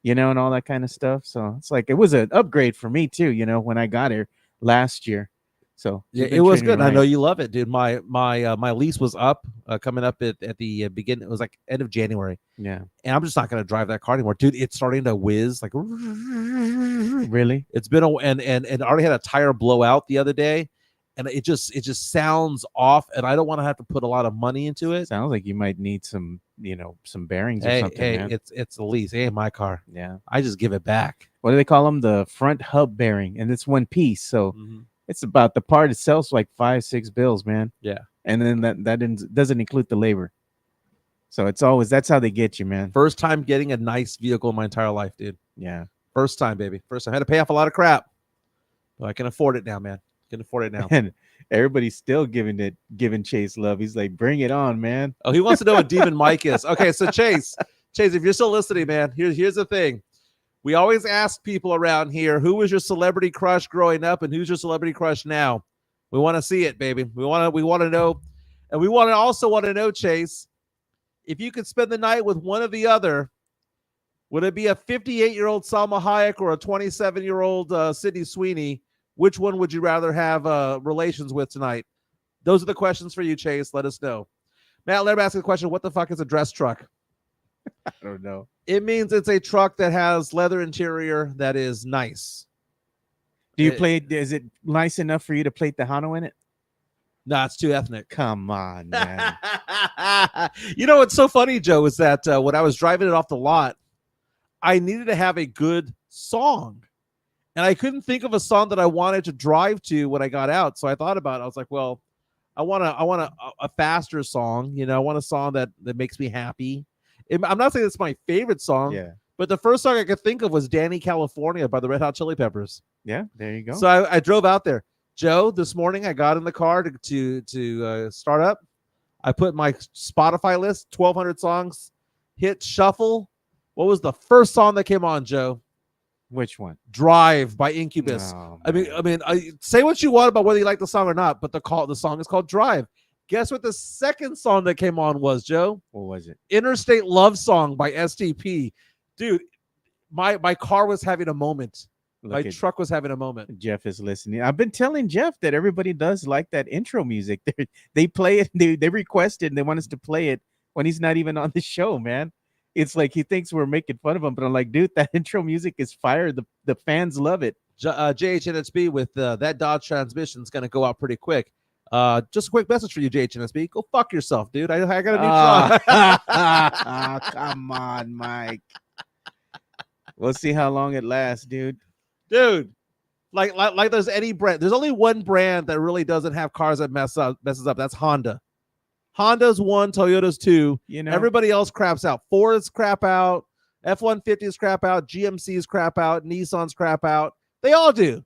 [SPEAKER 1] and all that kind of stuff. So it's like it was an upgrade for me too, when I got here last year. So
[SPEAKER 3] yeah, it was good. Right. I know you love it, dude. My lease was up, coming up at the beginning. It was like end of January.
[SPEAKER 1] Yeah,
[SPEAKER 3] and I'm just not gonna drive that car anymore, dude. It's starting to whiz like.
[SPEAKER 1] Really?
[SPEAKER 3] It's been and already had a tire blowout the other day, and it just sounds off, and I don't want to have to put a lot of money into it.
[SPEAKER 1] Sounds like you might need some some bearings or something.
[SPEAKER 3] Hey,
[SPEAKER 1] man.
[SPEAKER 3] it's a lease. It ain't my car.
[SPEAKER 1] Yeah,
[SPEAKER 3] I just give it back.
[SPEAKER 1] What do they call them? The front hub bearing, and it's one piece. So. Mm-hmm. It's about the part itself, like $5-6 bills, man.
[SPEAKER 3] Yeah,
[SPEAKER 1] and then that doesn't include the labor. So it's always that's how they get you, man.
[SPEAKER 3] First time getting a nice vehicle in my entire life, dude.
[SPEAKER 1] Yeah,
[SPEAKER 3] first time, baby. First time. I had to pay off a lot of crap, but I can afford it now, man. Can afford it now.
[SPEAKER 1] And everybody's still giving Chase love. He's like, bring it on, man.
[SPEAKER 3] Oh, he wants to know what Demon Mike is. Okay, so Chase, if you're still listening, man, here's the thing. We always ask people around here, who was your celebrity crush growing up and who's your celebrity crush now? We want to see it, baby. We want to know. And we also want to know, Chase, if you could spend the night with one or the other, would it be a 58-year-old Salma Hayek or a 27-year-old Sydney Sweeney? Which one would you rather have relations with tonight? Those are the questions for you, Chase. Let us know. Matt, let me ask you a question. What the fuck is a dress truck?
[SPEAKER 1] I don't know.
[SPEAKER 3] It means it's a truck that has leather interior that is nice.
[SPEAKER 1] Do you is it nice enough for you to plate Tejano in it?
[SPEAKER 3] No, it's too ethnic.
[SPEAKER 1] Come on, man.
[SPEAKER 3] What's so funny, Joe, is that when I was driving it off the lot, I needed to have a good song. And I couldn't think of a song that I wanted to drive to when I got out. So I thought about it. I was like, well, I want a faster song. I want a song that makes me happy. I'm not saying it's my favorite song, but the first song I could think of was Danny California by the Red Hot Chili Peppers.
[SPEAKER 1] Yeah, there you go.
[SPEAKER 3] So I drove out there. Joe, this morning I got in the car to start up. I put my Spotify list, 1,200 songs, hit shuffle. What was the first song that came on, Joe?
[SPEAKER 1] Which one?
[SPEAKER 3] Drive by Incubus.
[SPEAKER 1] Oh,
[SPEAKER 3] I mean, say what you want about whether you like the song or not, but the song is called Drive. Guess what the second song that came on was, Joe?
[SPEAKER 1] What was it?
[SPEAKER 3] Interstate Love Song by STP. Dude, my car was having a moment. My truck was having a moment.
[SPEAKER 1] Jeff is listening. I've been telling Jeff that everybody does like that intro music. They play it. They request it, and they want us to play it when he's not even on the show, man. It's like he thinks we're making fun of him, but I'm like, dude, that intro music is fire. The fans love it.
[SPEAKER 3] JHNSB with that Dodge transmission is going to go out pretty quick. Just a quick message for you, JHNSB. Go fuck yourself, dude. I got a new truck.
[SPEAKER 1] Come on, Mike. We'll see how long it lasts, dude.
[SPEAKER 3] Dude, like there's any brand. There's only one brand that really doesn't have cars that messes up. That's Honda. Honda's 1, Toyota's 2.
[SPEAKER 1] You know,
[SPEAKER 3] Everybody else craps out. Ford's crap out. F-150's crap out. GMC's crap out. Nissan's crap out. They all do.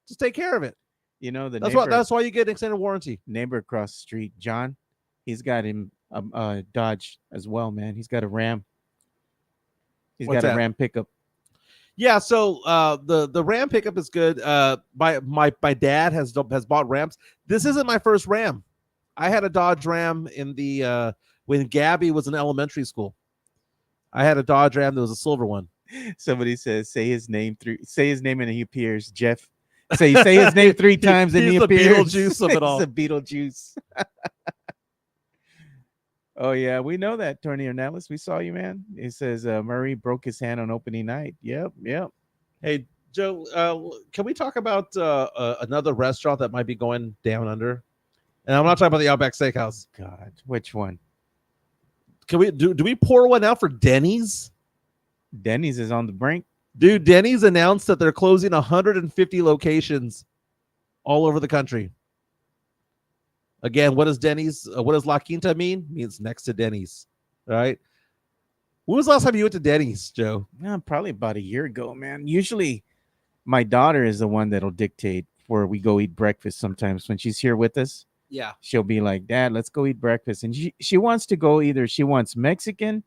[SPEAKER 3] Just take care of it.
[SPEAKER 1] you know the
[SPEAKER 3] That's why you get an extended warranty.
[SPEAKER 1] neighbor across the street, John. He's got him a Dodge as well, man. He's got a Ram. He's
[SPEAKER 3] What's
[SPEAKER 1] got
[SPEAKER 3] that?
[SPEAKER 1] a Ram pickup.
[SPEAKER 3] Yeah, so the Ram pickup is good. My dad has bought Rams. This isn't my first Ram. I had a Dodge Ram in the when Gabby was in elementary school. I had a Dodge Ram that was a silver one.
[SPEAKER 1] Somebody says, say his name and he appears. Jeff. Say his name 3 times and
[SPEAKER 3] He's
[SPEAKER 1] he
[SPEAKER 3] the
[SPEAKER 1] appears.
[SPEAKER 3] Beetlejuice of it all.
[SPEAKER 1] It's the Beetlejuice. Oh yeah, we know that, Tony Ornelas. We saw you, man. It says Murray broke his hand on opening night. Yep.
[SPEAKER 3] Hey, Joe, can we talk about another restaurant that might be going down under? And I'm not talking about the Outback Steakhouse.
[SPEAKER 1] God, which one?
[SPEAKER 3] Can we do we pour one out for Denny's?
[SPEAKER 1] Denny's is on the brink.
[SPEAKER 3] Dude, Denny's announced that they're closing 150 locations all over the country. Again, what does Denny's? What does La Quinta mean? It means next to Denny's, right? When was the last time you went to Denny's, Joe?
[SPEAKER 1] Probably about a year ago, man. Usually, my daughter is the one that'll dictate where we go eat breakfast. Sometimes when she's here with us,
[SPEAKER 3] Yeah.
[SPEAKER 1] she'll be like, "Dad, let's go eat breakfast," and she wants to go either she wants Mexican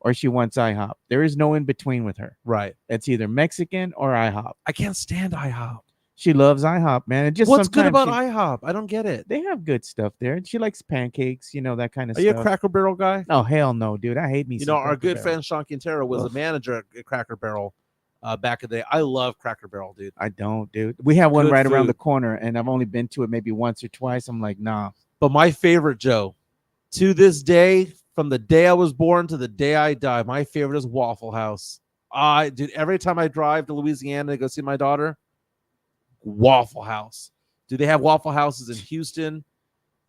[SPEAKER 1] or she wants IHOP. There is no in between with her.
[SPEAKER 3] Right.
[SPEAKER 1] It's either Mexican or IHOP.
[SPEAKER 3] I can't stand IHOP.
[SPEAKER 1] She loves IHOP, man. It just
[SPEAKER 3] What's good
[SPEAKER 1] sometimes
[SPEAKER 3] about IHOP? I don't get it.
[SPEAKER 1] They have good stuff there. She likes pancakes, that kind of
[SPEAKER 3] Are
[SPEAKER 1] stuff.
[SPEAKER 3] you a Cracker Barrel guy?
[SPEAKER 1] Oh hell no, dude! I hate me.
[SPEAKER 3] You
[SPEAKER 1] some
[SPEAKER 3] know, our
[SPEAKER 1] Cracker
[SPEAKER 3] good
[SPEAKER 1] Barrel.
[SPEAKER 3] friend Sean Quintero was a
[SPEAKER 1] Ugh.
[SPEAKER 3] manager at Cracker Barrel back in the day. I love Cracker Barrel, dude.
[SPEAKER 1] I don't, dude. We have one
[SPEAKER 3] Good
[SPEAKER 1] right around
[SPEAKER 3] food.
[SPEAKER 1] the corner, and I've only been to it maybe once or twice. I'm like, nah.
[SPEAKER 3] But my favorite, Joe, to this day, from the day I was born to the day I die, my favorite is Waffle House. Dude, every time I drive to Louisiana to go see my daughter, Waffle House. Do they have Waffle Houses in Houston?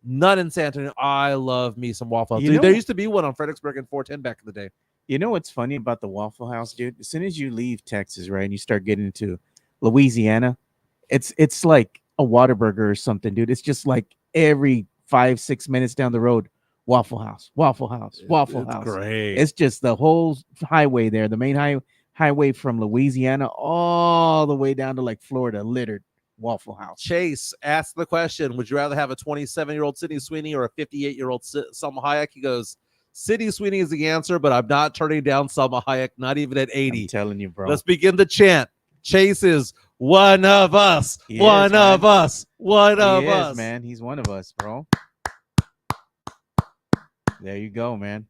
[SPEAKER 3] None in San Antonio. I love me some Waffle House.
[SPEAKER 1] You
[SPEAKER 3] Dude,
[SPEAKER 1] know-
[SPEAKER 3] there used to be one on Fredericksburg and 410 back in the day.
[SPEAKER 1] You know what's funny about the Waffle House, dude? As soon as you leave Texas, right, and you start getting into Louisiana, it's like a Whataburger or something, dude. It's just like every 5-6 minutes down the road, Waffle House, Waffle House, Waffle
[SPEAKER 3] It's
[SPEAKER 1] House.
[SPEAKER 3] great.
[SPEAKER 1] It's just the whole highway there, the main highway from Louisiana all the way down to like Florida, littered Waffle House.
[SPEAKER 3] Chase asked the question, would you rather have a 27-year-old Sydney Sweeney or a 58-year-old Selma Hayek? He goes, Sydney Sweeney is the answer, but I'm not turning down Selma Hayek, not even at 80.
[SPEAKER 1] I'm telling you, bro.
[SPEAKER 3] Let's begin the chant. Chase is one of us.
[SPEAKER 1] He is,
[SPEAKER 3] One
[SPEAKER 1] man.
[SPEAKER 3] of us. One of
[SPEAKER 1] He is,
[SPEAKER 3] us.
[SPEAKER 1] man. He's one of us, bro. There you go, man.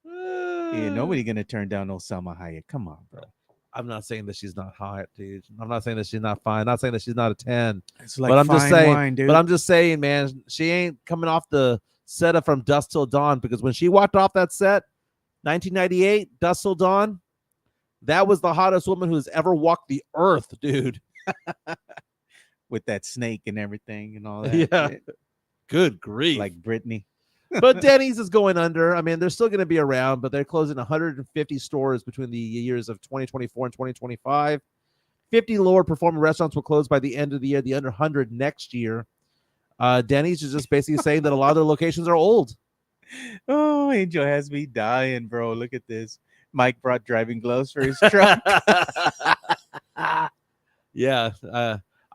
[SPEAKER 1] Yeah, nobody gonna turn down no Selma Hayek. Come on, bro.
[SPEAKER 3] I'm not saying that she's not hot, dude. I'm not saying that she's not fine. I'm not saying that she's not a 10.
[SPEAKER 1] It's like
[SPEAKER 3] But I'm just
[SPEAKER 1] fine
[SPEAKER 3] saying,
[SPEAKER 1] wine, dude.
[SPEAKER 3] But I'm just saying, man, she ain't coming off the set of From Dusk Till Dawn, because when she walked off that set, 1998, Dusk Till Dawn, that was the hottest woman who's ever walked the earth, dude.
[SPEAKER 1] with that snake and everything and all that.
[SPEAKER 3] Yeah.
[SPEAKER 1] shit.
[SPEAKER 3] Good grief.
[SPEAKER 1] Like Britney.
[SPEAKER 3] But Denny's is going under. I mean, they're still going to be around, but they're closing 150 stores between the years of 2024 and 2025. 50 lower performing restaurants will close by the end of the year, the under 100 next year. Denny's is just basically saying that a lot of their locations are old.
[SPEAKER 1] Oh, Angel has me dying, bro. Look at this. Mike brought driving gloves for his truck.
[SPEAKER 3] Yeah.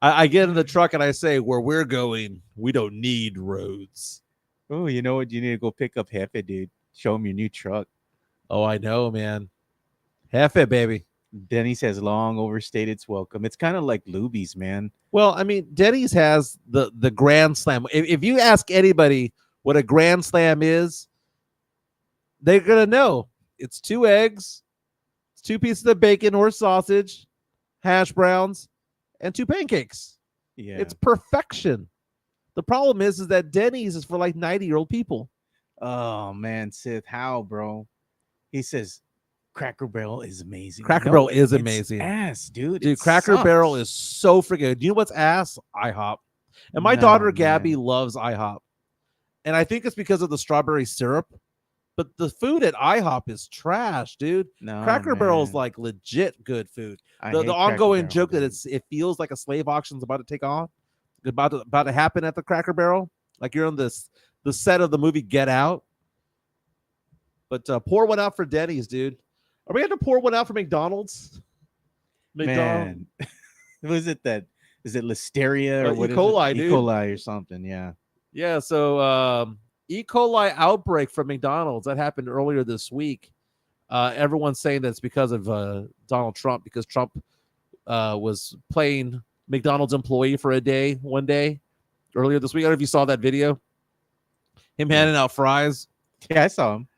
[SPEAKER 3] I get in the truck and I say, where we're going, we don't need roads.
[SPEAKER 1] Oh, you know what? You need to go pick up Hefe, dude. Show him your new truck.
[SPEAKER 3] Oh, I know, man. Hefe, baby.
[SPEAKER 1] Denny's has long overstayed its welcome. It's kind of like Luby's, man.
[SPEAKER 3] Well, I mean, Denny's has the Grand Slam. If you ask anybody what a Grand Slam is, they're going to know. It's 2 eggs, it's 2 pieces of bacon or sausage, hash browns, and 2 pancakes.
[SPEAKER 1] Yeah.
[SPEAKER 3] It's perfection. The problem is that Denny's is for like 90-year-old people.
[SPEAKER 1] Oh man, Sith, how, bro? He says, Cracker Barrel is amazing.
[SPEAKER 3] Cracker
[SPEAKER 1] No,
[SPEAKER 3] Barrel is
[SPEAKER 1] it's
[SPEAKER 3] amazing.
[SPEAKER 1] ass, dude.
[SPEAKER 3] Dude,
[SPEAKER 1] It
[SPEAKER 3] Cracker
[SPEAKER 1] sucks.
[SPEAKER 3] Barrel is so freaking good. You know what's ass? IHOP. And my
[SPEAKER 1] No,
[SPEAKER 3] daughter Gabby
[SPEAKER 1] man.
[SPEAKER 3] loves IHOP. And I think it's because of the strawberry syrup. But the food at IHOP is trash, dude.
[SPEAKER 1] No,
[SPEAKER 3] Cracker Barrel is
[SPEAKER 1] man.
[SPEAKER 3] like legit good food.
[SPEAKER 1] I
[SPEAKER 3] The
[SPEAKER 1] hate Cracker
[SPEAKER 3] ongoing
[SPEAKER 1] Barrel,
[SPEAKER 3] joke that
[SPEAKER 1] dude.
[SPEAKER 3] it feels like a slave auction's about to take off, about to happen at the Cracker Barrel. Like you're on the set of the movie Get Out. But pour one out for Denny's, dude. Are we going to pour one out for McDonald's?
[SPEAKER 1] Man, was it that? Is it Listeria or
[SPEAKER 3] E.
[SPEAKER 1] what is
[SPEAKER 3] coli,
[SPEAKER 1] it?
[SPEAKER 3] dude.
[SPEAKER 1] E. coli or something? Yeah.
[SPEAKER 3] Yeah, so E. coli outbreak from McDonald's that happened earlier this week. Everyone's saying that's because of Donald Trump, because Trump was playing McDonald's employee for one day earlier this week. I don't know if you saw that video. Him handing out fries.
[SPEAKER 1] Yeah, I saw him.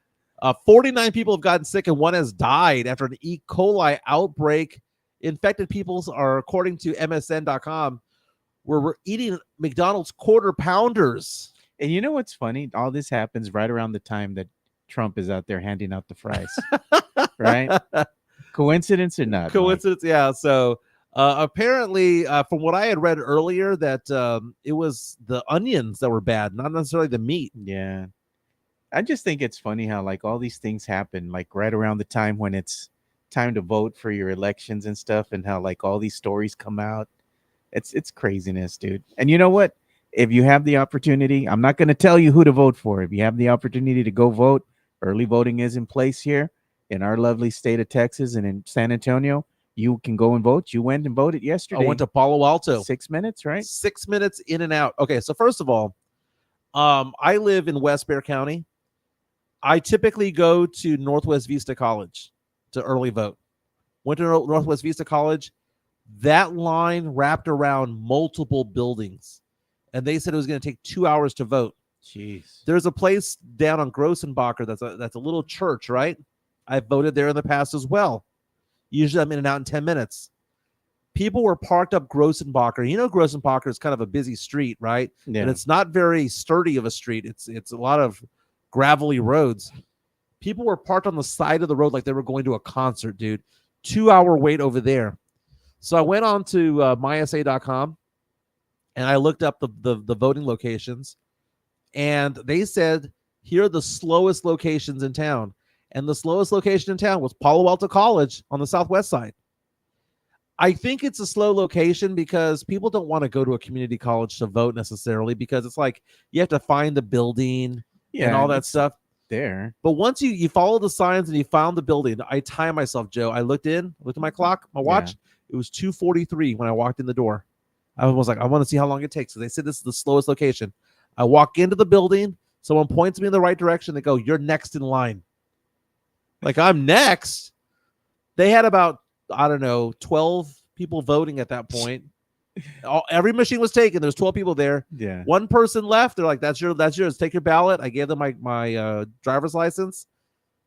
[SPEAKER 3] 49 people have gotten sick and one has died after an E. coli outbreak. Infected people are, according to MSN.com, we're eating McDonald's quarter pounders.
[SPEAKER 1] And you know what's funny? All this happens right around the time that Trump is out there handing out the fries. Right? Coincidence or not?
[SPEAKER 3] Coincidence, yeah. So apparently, from what I had read earlier, that it was the onions that were bad, not necessarily the meat.
[SPEAKER 1] Mike? Yeah. I just think it's funny how like all these things happen like right around the time when it's time to vote for your elections and stuff, and how like all these stories come out. It's craziness, dude. And you know what? If you have the opportunity, I'm not going to tell you who to vote for. If you have the opportunity to go vote, early voting is in place here in our lovely state of Texas and in San Antonio. You can go and vote. You went and voted yesterday.
[SPEAKER 3] I went to Palo Alto.
[SPEAKER 1] 6 minutes, right?
[SPEAKER 3] 6 minutes in and out. Okay, so first of all, I live in West Bear County. I typically go to Northwest Vista College to early vote. Went to Northwest Vista College. That line wrapped around multiple buildings, and they said it was going to take 2 hours to vote.
[SPEAKER 1] Jeez.
[SPEAKER 3] There's a place down on Grossenbacher that's a little church, right? I've voted there in the past as well. Usually I'm in and out in 10 minutes. People were parked up Grossenbacher. You know, Grossenbacher is kind of a busy street, right?
[SPEAKER 1] Yeah.
[SPEAKER 3] And it's not very sturdy of a street. It's a lot of gravelly roads. People were parked on the side of the road like they were going to a concert, dude. 2 hour wait over there. So I went on to mysa.com and I looked up the voting locations, and they said here are the slowest locations in town. And the slowest location in town was Palo Alto College on the southwest side. I think it's a slow location because people don't want to go to a community college to vote necessarily, because it's like you have to find the building and all that
[SPEAKER 1] it's
[SPEAKER 3] stuff.
[SPEAKER 1] there.
[SPEAKER 3] But once you follow the signs and you found the building, I time myself, Joe. I looked at my clock, my watch. It was 2:43 when I walked in the door. I was like, I want to see how long it takes. So they said this is the slowest location. I walk into the building. Someone points me in the right direction. They go, "You're next in line." Like, I'm next. They had about, I don't know, 12 people voting at that point. Every machine was taken. There's 12 people there.
[SPEAKER 1] Yeah.
[SPEAKER 3] One person left. They're like, that's yours. Take your ballot. I gave them my driver's license.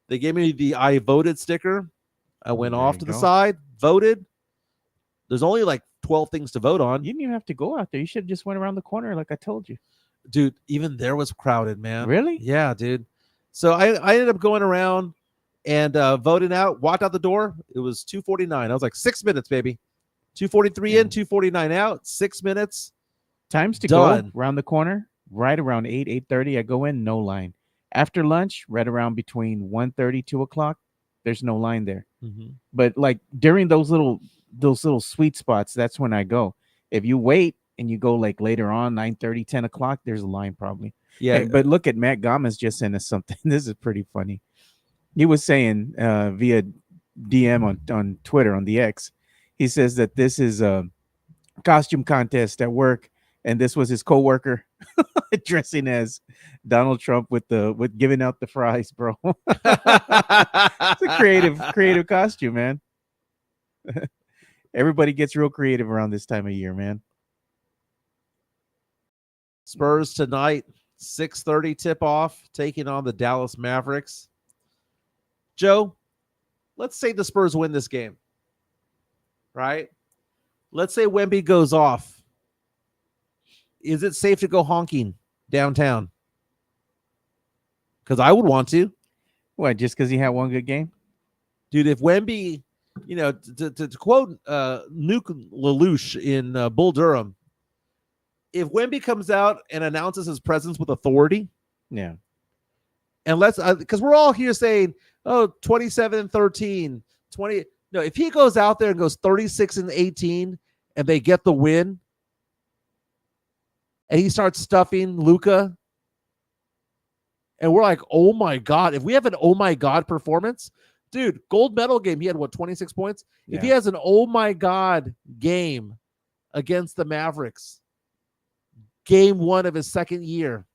[SPEAKER 3] They gave me the I voted sticker. I went
[SPEAKER 1] There
[SPEAKER 3] off
[SPEAKER 1] you
[SPEAKER 3] to the
[SPEAKER 1] go.
[SPEAKER 3] side, voted. There's only like 12 things to vote on.
[SPEAKER 1] You didn't even have to go out there. You should have just went around the corner like I told you.
[SPEAKER 3] Dude, even there was crowded, man.
[SPEAKER 1] Really?
[SPEAKER 3] Yeah, dude. So I ended up going around and voting out, walked out the door. It was 2:49. I was like, 6 minutes, baby. 2:43 in, 2:49 out, 6 minutes.
[SPEAKER 1] Times to
[SPEAKER 3] Done.
[SPEAKER 1] go around the corner, right around 8:30. I go in, no line. After lunch, right around between 1:30, 2 o'clock, there's no line there. But like during those little sweet spots, that's when I go. If you wait and you go like later on, 9:30, 10 o'clock, there's a line probably.
[SPEAKER 3] Yeah.
[SPEAKER 1] Hey, but look at Matt Gomez just sent us something. This is pretty funny. He was saying via DM on Twitter, on the X, he says that this is a costume contest at work, and this was his coworker dressing as Donald Trump with giving out the fries, bro. It's a creative costume, man. Everybody gets real creative around this time of year, man.
[SPEAKER 3] Spurs tonight, 6:30 tip-off, taking on the Dallas Mavericks. Joe, let's say the Spurs win this game, right? Let's say Wemby goes off. Is it safe to go honking downtown? Because I would want to.
[SPEAKER 1] What? Just because he had one good game?
[SPEAKER 3] Dude, if Wemby, to quote Nuke Lelouch in Bull Durham, if Wemby comes out and announces his presence with authority,
[SPEAKER 1] Yeah.
[SPEAKER 3] and let's, because we're all here saying, oh, 27-13, 20. No, if he goes out there and goes 36-18 and they get the win, and he starts stuffing Luka, and we're like, oh my God, if we have an oh my God performance, dude, gold medal game, he had what, 26 points?
[SPEAKER 1] Yeah.
[SPEAKER 3] If he has an oh my God game against the Mavericks, game 1 of his second year,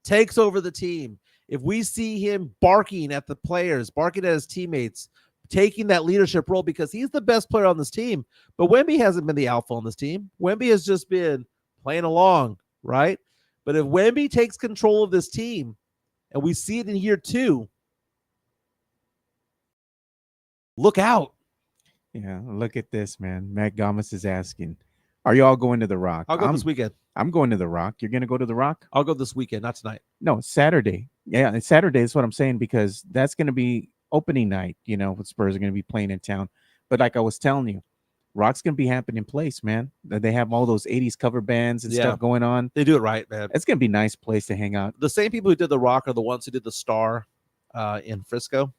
[SPEAKER 3] takes over the team. If we see him barking at the players, barking at his teammates, taking that leadership role, because he's the best player on this team, but Wemby hasn't been the alpha on this team. Wemby has just been playing along, right? But if Wemby takes control of this team, and we see it in year 2, look out.
[SPEAKER 1] Yeah, look at this, man. Matt Gomes is asking, are you all going to the Rock?
[SPEAKER 3] I'll go this weekend.
[SPEAKER 1] I'm going to the Rock. You're going to go to the Rock?
[SPEAKER 3] I'll go this weekend, not tonight.
[SPEAKER 1] No, Saturday. Yeah, it's Saturday is what I'm saying, because that's going to be opening night, with Spurs are going to be playing in town. But like I was telling you, Rock's going to be happening in place, man. They have all those 80s cover bands and stuff going on.
[SPEAKER 3] They do it right, man.
[SPEAKER 1] It's going to be a nice place to hang out.
[SPEAKER 3] The same people who did the Rock are the ones who did the Star in Frisco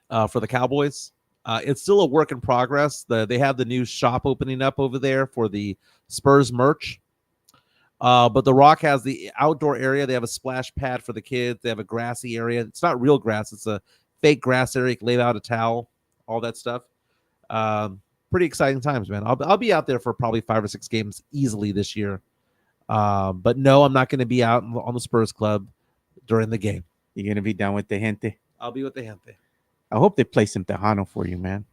[SPEAKER 3] for the Cowboys. It's still a work in progress. They have the new shop opening up over there for the Spurs merch. But the Rock has the outdoor area. They have a splash pad for the kids. They have a grassy area. It's not real grass. It's a fake grass area. You can lay out a towel, all that stuff. Pretty exciting times, man. I'll be out there for probably 5 or 6 games easily this year. But no, I'm not going to be out on the Spurs Club during the game.
[SPEAKER 1] You're going to be down with the gente?
[SPEAKER 3] I'll be with the gente.
[SPEAKER 1] I hope they play some Tejano for you, man.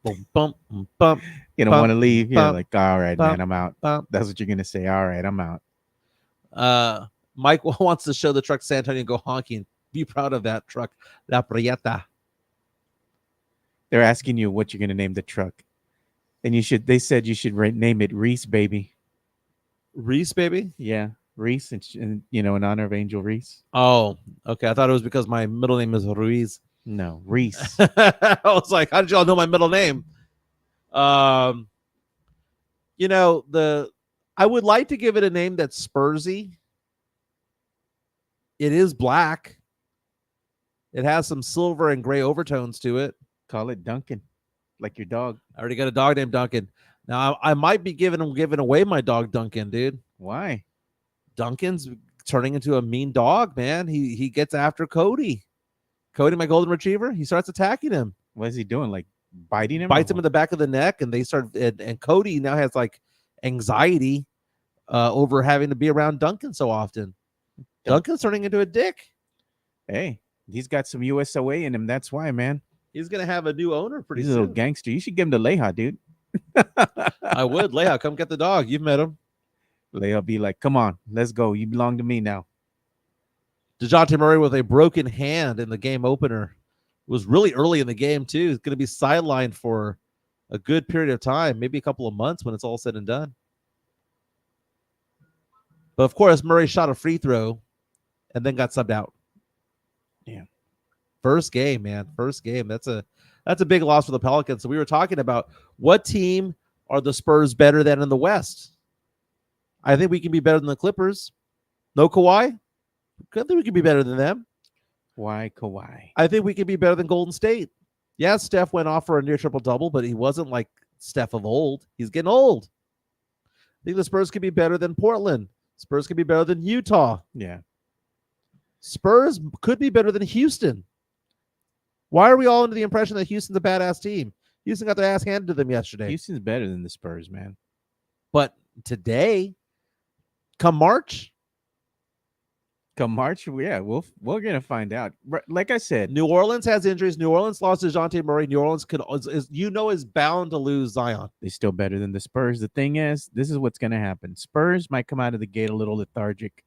[SPEAKER 3] Boom, bump, bump.
[SPEAKER 1] You don't want to leave. You're
[SPEAKER 3] bump,
[SPEAKER 1] like, all right,
[SPEAKER 3] bump,
[SPEAKER 1] man, I'm out.
[SPEAKER 3] bump.
[SPEAKER 1] That's what you're going to say. All right, I'm out.
[SPEAKER 3] Mike wants to show the truck to San Antonio and go honking. Be proud of that truck. La Prieta.
[SPEAKER 1] They're asking you what you're going to name the truck. And they said you should name it Reese, baby.
[SPEAKER 3] Reese, baby?
[SPEAKER 1] Yeah, Reese, and in honor of Angel Reese.
[SPEAKER 3] Oh, okay. I thought it was because my middle name is Ruiz.
[SPEAKER 1] No, Reese.
[SPEAKER 3] I was like, how did y'all know my middle name? I would like to give it a name that's Spursy. It is black. It has some silver and gray overtones to it.
[SPEAKER 1] Call it Duncan, like your dog.
[SPEAKER 3] I already got a dog named Duncan. Now I might be giving away my dog Duncan, dude.
[SPEAKER 1] Why?
[SPEAKER 3] Duncan's turning into a mean dog, man. He gets after Cody. Cody, my golden retriever, he starts attacking him.
[SPEAKER 1] What is he doing? Like biting him?
[SPEAKER 3] Bites him in the back of the neck, and they start. And Cody now has like anxiety over having to be around Duncan so often. Duncan's turning into a dick.
[SPEAKER 1] Hey, he's got some USOA in him. That's why, man.
[SPEAKER 3] He's gonna have a new owner pretty soon.
[SPEAKER 1] He's a little gangster. You should give him to Leha, dude.
[SPEAKER 3] I would. Leha, come get the dog. You've met him.
[SPEAKER 1] Leha be like, come on, let's go. You belong to me now.
[SPEAKER 3] DeJounte Murray with a broken hand in the game opener. It was really early in the game, too. He's going to be sidelined for a good period of time, maybe a couple of months when it's all said and done. But, of course, Murray shot a free throw and then got subbed out.
[SPEAKER 1] Yeah.
[SPEAKER 3] First game, man. First game. That's a big loss for the Pelicans. So we were talking about what team are the Spurs better than in the West? I think we can be better than the Clippers. No Kawhi? I think we can be better than them.
[SPEAKER 1] Why Kawhi?
[SPEAKER 3] I think we can be better than Golden State. Yeah, Steph went off for a near triple-double, but he wasn't like Steph of old. He's getting old. I think the Spurs could be better than Portland. Spurs could be better than Utah.
[SPEAKER 1] Yeah.
[SPEAKER 3] Spurs could be better than Houston. Why are we all under the impression that Houston's a badass team? Houston got their ass handed to them yesterday.
[SPEAKER 1] Houston's better than the Spurs, man.
[SPEAKER 3] But today, come March,
[SPEAKER 1] yeah, we're gonna find out. Like I said,
[SPEAKER 3] New Orleans has injuries. New Orleans lost DeJounte Murray. New Orleans is bound to lose Zion.
[SPEAKER 1] They're still better than the Spurs. The thing is, this is what's gonna happen. Spurs might come out of the gate a little lethargic.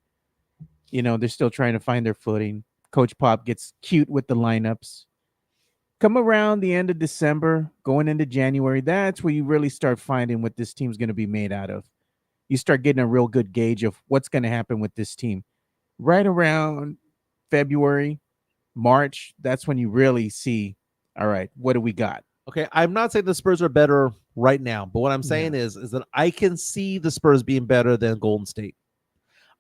[SPEAKER 1] They're still trying to find their footing. Coach Pop gets cute with the lineups. Come around the end of December, going into January, that's where you really start finding what this team's going to be made out of. You start getting a real good gauge of what's going to happen with this team. Right around February, March, that's when you really see, all right, what do we got?
[SPEAKER 3] Okay, I'm not saying the Spurs are better right now, but what I'm saying is that I can see the Spurs being better than Golden State.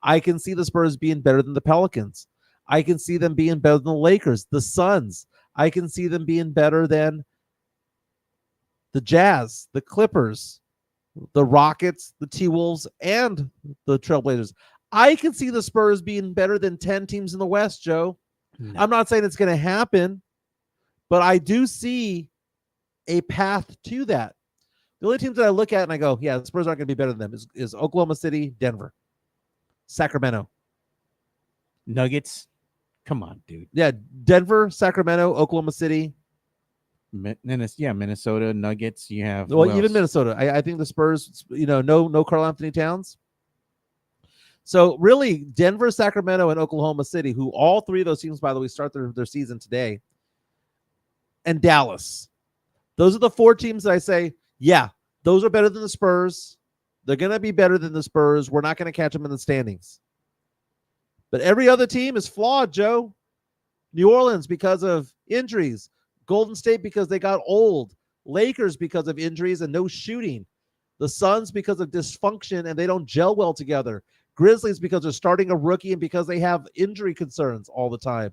[SPEAKER 3] I can see the Spurs being better than the Pelicans. I can see them being better than the Lakers, the Suns. I can see them being better than the Jazz, the Clippers, the Rockets, the T-Wolves, and the Trailblazers. I can see the Spurs being better than 10 teams in the West, Joe.
[SPEAKER 1] No.
[SPEAKER 3] I'm not saying it's going to happen, but I do see a path to that. The only teams that I look at and I go, yeah, the Spurs aren't going to be better than them is Oklahoma City, Denver, Sacramento.
[SPEAKER 1] Nuggets. Come on, dude.
[SPEAKER 3] Yeah, Denver, Sacramento, Oklahoma City.
[SPEAKER 1] Minnesota, Nuggets. You have
[SPEAKER 3] even Minnesota. I think the Spurs, no Karl Anthony Towns. So really, Denver, Sacramento, and Oklahoma City, who all three of those teams, by the way, start their season today, and Dallas. Those are the four teams that I say, yeah, those are better than the Spurs. They're going to be better than the Spurs. We're not going to catch them in the standings. But every other team is flawed, Joe. New Orleans because of injuries. Golden State because they got old. Lakers because of injuries and no shooting. The Suns because of dysfunction and they don't gel well together. Grizzlies because they're starting a rookie and because they have injury concerns all the time.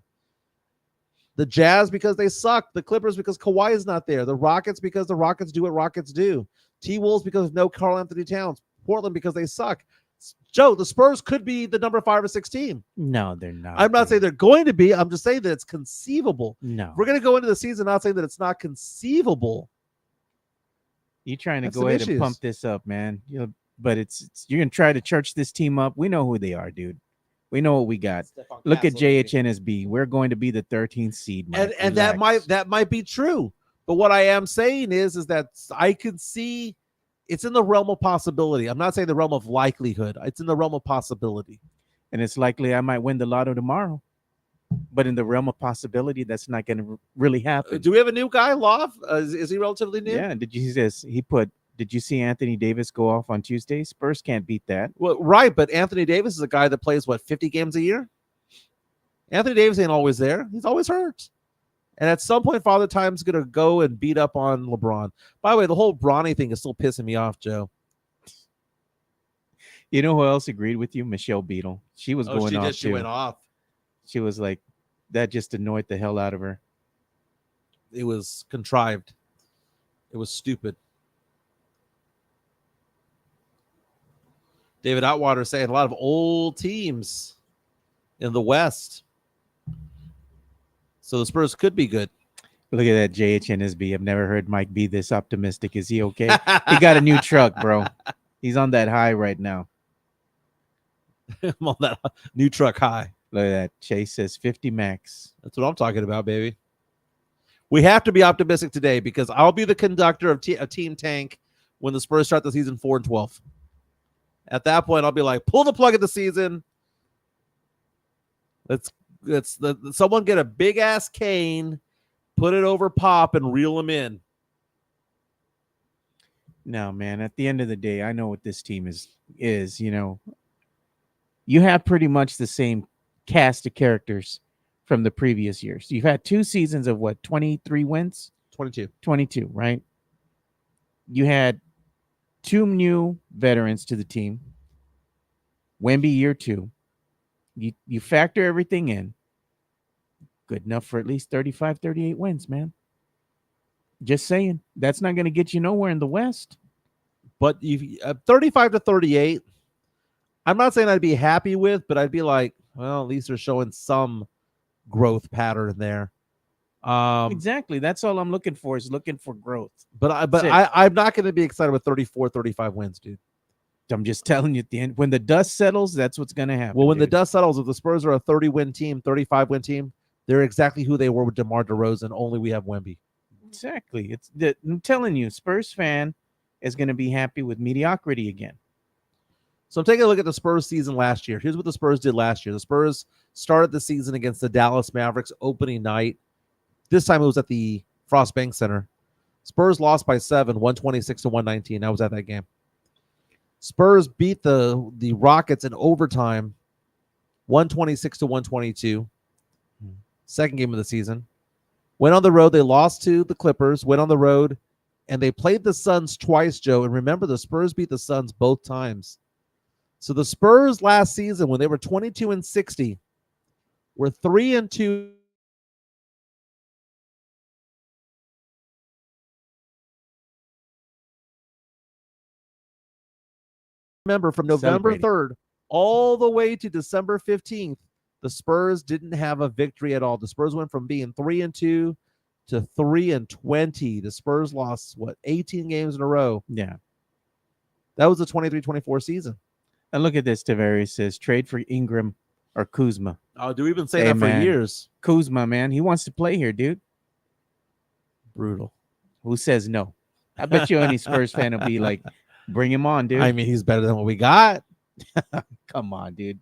[SPEAKER 3] The Jazz because they suck. The Clippers because Kawhi is not there. The Rockets because the Rockets do what Rockets do. T-Wolves because of no Karl Anthony Towns. Portland because they suck. Joe, the Spurs could be the number 5 or 6 team.
[SPEAKER 1] No, they're not.
[SPEAKER 3] I'm not saying they're going to be. I'm just saying that it's conceivable.
[SPEAKER 1] No.
[SPEAKER 3] We're going to go into the season not saying that it's not conceivable.
[SPEAKER 1] You're trying to
[SPEAKER 3] That's
[SPEAKER 1] go ahead and pump this up, man. But you're going to try to church this team up. We know who they are, dude. We know what we got.
[SPEAKER 3] Stephon
[SPEAKER 1] Look at
[SPEAKER 3] Castle,
[SPEAKER 1] JHNSB. We're going to be the 13th seed. Mike.
[SPEAKER 3] And that might be true. But what I am saying is that I can see it's in the realm of possibility. I'm not saying the realm of likelihood. It's in the realm of possibility.
[SPEAKER 1] And it's likely I might win the lotto tomorrow. But in the realm of possibility, that's not going to really happen.
[SPEAKER 3] Do we have a new guy, Love? Is he relatively new?
[SPEAKER 1] Yeah. Did you see Anthony Davis go off on Tuesday? Spurs can't beat that.
[SPEAKER 3] Well, right, but Anthony Davis is a guy that plays, 50 games a year? Anthony Davis ain't always there. He's always hurt. And at some point, Father Time's going to go and beat up on LeBron. By the way, the whole Bronny thing is still pissing me off, Joe.
[SPEAKER 1] You know who else agreed with you? Michelle Beadle. She was going off,
[SPEAKER 3] She went off.
[SPEAKER 1] She was like, that just annoyed the hell out of her.
[SPEAKER 3] It was contrived. It was stupid. David Atwater saying a lot of old teams in the West. So the Spurs could be good.
[SPEAKER 1] Look at that JHNSB. I've never heard Mike be this optimistic. Is he okay? He got a new truck, bro. He's on that high right now.
[SPEAKER 3] I'm on that new truck high.
[SPEAKER 1] Look at that. Chase says 50 max.
[SPEAKER 3] That's what I'm talking about, baby. We have to be optimistic today because I'll be the conductor of Team Tank when the Spurs start the season 4-12. At that point, I'll be like, pull the plug of the season. Let's someone get a big ass cane, put it over Pop, and reel him in.
[SPEAKER 1] No, man. At the end of the day, I know what this team is. You have pretty much the same cast of characters from the previous years. You've had 2 seasons of 23 wins? 22, right? You had 2 new veterans to the team. Wemby year 2. You factor everything in. Good enough for at least 35, 38 wins, man. Just saying. That's not going to get you nowhere in the West.
[SPEAKER 3] But 35 to 38, I'm not saying I'd be happy with, but I'd be like, well, at least they're showing some growth pattern there.
[SPEAKER 1] Exactly. That's all I'm looking for is looking for growth.
[SPEAKER 3] But I'm not going to be excited with 34, 35 wins, dude.
[SPEAKER 1] I'm just telling you at the end, when the dust settles, that's what's going to happen.
[SPEAKER 3] Well, when the dust settles, if the Spurs are a 30-win team, 35-win team, they're exactly who they were with DeMar DeRozan, only we have Wemby.
[SPEAKER 1] Exactly. I'm telling you, Spurs fan is going to be happy with mediocrity again.
[SPEAKER 3] So I'm taking a look at the Spurs season last year. Here's what the Spurs did last year. The Spurs started the season against the Dallas Mavericks opening night. This time it was at the Frost Bank Center. Spurs lost by 7, 126-119. I was at that game. Spurs beat the Rockets in overtime, 126-122. second game of the season. Went on the road. They lost to the Clippers, went on the road, and they played the Suns twice, Joe. And remember, the Spurs beat the Suns both times. So the Spurs last season, when they were 22-60, were 3-2. Remember, from November 3rd all the way to December 15th, the Spurs didn't have a victory at all. The Spurs went from being 3-2 to 3-20. The Spurs lost, 18 games in a row.
[SPEAKER 1] Yeah.
[SPEAKER 3] That was the 23-24 season.
[SPEAKER 1] And look at this, Tavares says, trade for Ingram or Kuzma.
[SPEAKER 3] Oh, do we even say that for years?
[SPEAKER 1] Kuzma, man. He wants to play here, dude.
[SPEAKER 3] Brutal.
[SPEAKER 1] Who says no? I bet you any Spurs fan will be like, bring him on, dude.
[SPEAKER 3] I mean, he's better than what we got.
[SPEAKER 1] Come on, dude.